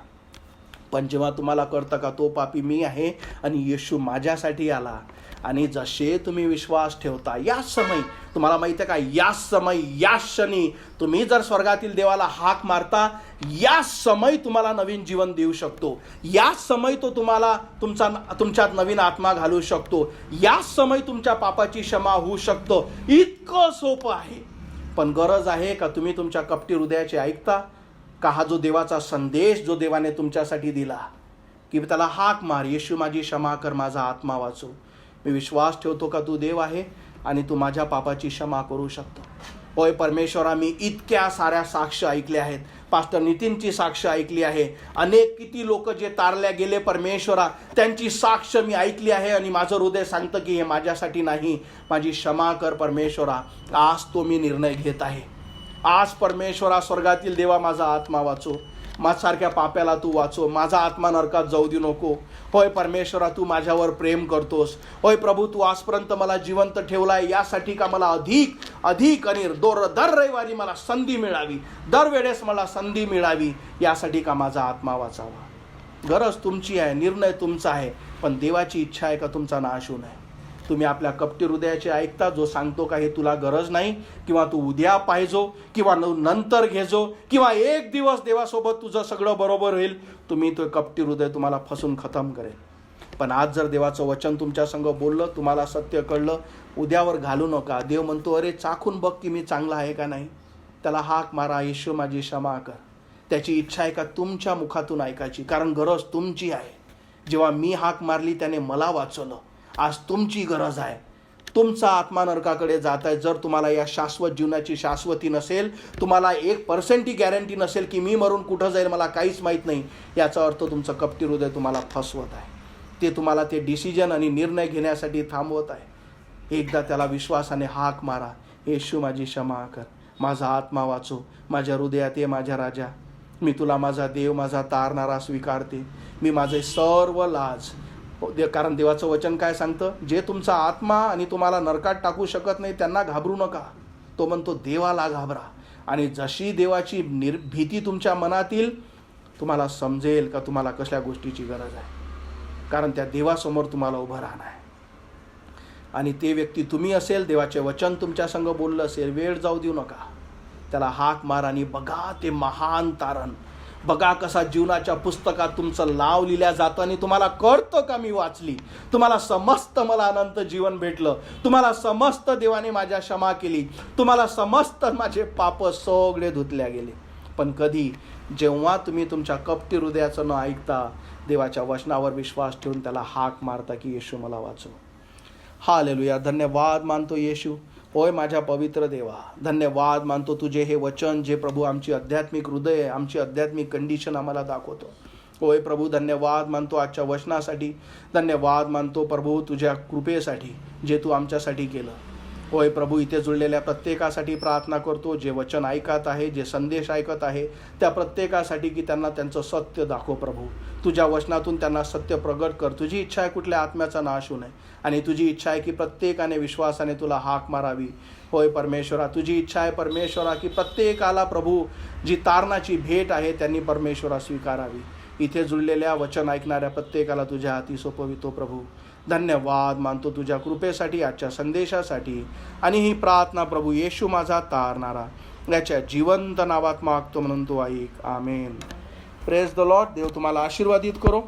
पण जेव्हा तुम्हाला कळतं का तो पापी मी आहे आणि येशू माझ्यासाठी आला, आणि जसे तुम्ही विश्वास ठेवता, याच समय तुम्हाला माहिती आहे का, याच समय याच क्षणी तुम्ही जर स्वर्गातील देवाला हाक मारता, याच समय तुम्हाला नवीन जीवन देऊ शकतो. याच समय तो तुम्हाला तुमच्यात नवीन आत्मा घालू शकतो. याच समय तुमच्या पापाची क्षमा होऊ शकतो. इतकं सोपं आहे. पण गरज आहे का तुम्ही तुमच्या कपटी हृदयाचे ऐकता का? हा जो देवाचा संदेश जो देवाने तुमच्यासाठी दिला की त्याला हाक मार, येशू माझी क्षमा कर, माझा आत्मा वाचव. मी विश्वास ठेवतो का तू देव आहे आणि तू माझ्या पापाची क्षमा करू शकतो. होय परमेश्वरा, मी इतक्या साऱ्या साक्ष ऐकल्या आहेत. पास्टर नितीनची साक्ष ऐकली आहे. अनेक किती लोक जे तारल्या गेले परमेश्वरा, त्यांची साक्ष मी ऐकली आहे. आणि माझं हृदय सांगतं की हे माझ्यासाठी नाही, माझी क्षमा कर परमेश्वरा. आज तो मी निर्णय घेत आहे. आज परमेश्वरा, स्वर्गातील देवा, माझा आत्मा वाचो. माझ्यासारख्या पाप्याला तू वाचव. माझा आत्मा नरकात जाऊ देऊ नको. होय परमेश्वरा, तू माझ्यावर प्रेम करतोस. होय प्रभू, तू आजपर्यंत मला जिवंत ठेवलाय यासाठी का मला अधिक आणि दर रविवारी मला संधी मिळावी, दरवेळेस मला संधी मिळावी, यासाठी का माझा आत्मा वाचावा. गरज तुमची आहे, निर्णय तुमचा आहे, पण देवाची इच्छा आहे का तुमचा नाश होऊ नये. तुम्ही आपल्या कपटी हृदयाचे ऐकता जो सांगतो का हे तुला गरज नाही, किंवा तू उद्या पाहिजो, किंवा नंतर घेजो, किंवा एक दिवस देवासोबत तुझं सगळं बरोबर होईल. तुम्ही तो कपटी हृदय तुम्हाला फसून खतम करेल. पण आज जर देवाचं वचन तुमच्या संग बोललं, तुम्हाला सत्य कळलं, उद्यावर घालू नका. देव म्हणतो, अरे चाखून बघ की मी चांगला आहे का नाही. त्याला हाक मारा, येशू माझी क्षमा कर. त्याची इच्छा आहे का तुमच्या मुखातून ऐकायची, कारण गरज तुमची आहे. जेव्हा मी हाक मारली त्याने मला वाचवलं. आज तुमची गरज आहे. तुमचा आत्मा नरकाकडे जात आहे. जर तुम्हाला या शाश्वत जीवनाची शाश्वती नसेल, तुम्हाला 1% गॅरंटी नसेल की मी मरून कुठं जाईल मला काहीच माहीत नाही, याचा अर्थ तुमचं कपटी हृदय तुम्हाला फसवत आहे. ते तुम्हाला ते डिसिजन आणि निर्णय घेण्यासाठी थांबवत आहे. एकदा त्याला विश्वासाने हाक मारा, येशू माझी क्षमा कर, माझा आत्मा वाचव, माझ्या हृदयात ये माझ्या राजा. मी तुला माझा देव, माझा तारणारा स्वीकारते. मी माझे सर्व लाज, कारण देवाचं वचन काय सांगतं, जे तुमचा आत्मा आणि तुम्हाला नरकात टाकू शकत नाही त्यांना घाबरू नका. तो म्हणतो देवाला घाबरा. आणि जशी देवाची भीती तुमच्या मनात येईल, तुम्हाला समजेल का तुम्हाला कसल्या गोष्टीची गरज आहे. कारण त्या देवासमोर तुम्हाला उभं राहणं आहे. आणि ते व्यक्ती तुम्ही असेल, देवाचे वचन तुमच्या संग बोललं असेल, वेळ जाऊ देऊ नका. त्याला हाक मार आणि बघा ते महान तारण. बघा कसा जीवनाच्या पुस्तकात तुमचं नाव लिहिल्या जातं. आणि तुम्हाला कळतं का मी वाचली, तुम्हाला समस्त मला अनंत जीवन भेटलं, तुम्हाला समस्त देवाने माझ्या क्षमा केली, तुम्हाला समस्त माझे पाप सगळे धुतल्या गेले. पण कधी, जेव्हा तुम्ही तुमच्या कपटी हृदयाचं न ऐकता देवाच्या वचनावर विश्वास ठेवून त्याला हाक मारता की येशू मला वाचव. हालेलुया. धन्यवाद मानतो येशू. होय माझ्या पवित्र देवा, धन्यवाद मानतो तुझे हे वचन जे प्रभू आमची आध्यात्मिक हृदय, आमची आध्यात्मिक कंडिशन आम्हाला दाखवतो. होय प्रभू, धन्यवाद मानतो आजच्या वचनासाठी. धन्यवाद मानतो प्रभू तुझ्या कृपेसाठी जे तू आमच्यासाठी केलं. होय प्रभू, इथे जुळलेल्या प्रत्येकासाठी प्रार्थना करतो, जे वचन ऐकत आहे, जे संदेश ऐकत आहे, त्या प्रत्येकासाठी की त्यांना त्यांचं सत्य दाखव प्रभू. तुझ्या वचनातून त्यांना सत्य प्रगट कर. तुझी इच्छा आहे कुठल्या आत्म्याचा नाश होऊ नये, आणि तुझी इच्छा आहे की प्रत्येकाने विश्वासाने तुला हाक मारावी. होय परमेश्वरा, तुझी इच्छा आहे परमेश्वरा की प्रत्येकाला प्रभू जी तारणाची भेट आहे त्यांनी परमेश्वरा स्वीकारावी. इथे जुळलेल्या वचन ऐकणाऱ्या प्रत्येकाला तुझ्या हाती सोपवितो प्रभू. धन्यवाद मानतो तुझ्या कृपेसाठी, आजच्या संदेशासाठी. आणि ही प्रार्थना प्रभू येशू माझा तारणारा याच्या जिवंत नावात मागतो म्हणून तो ऐक. आमेन. Praise the lord. देव तुम्हाला आशीर्वादित करो.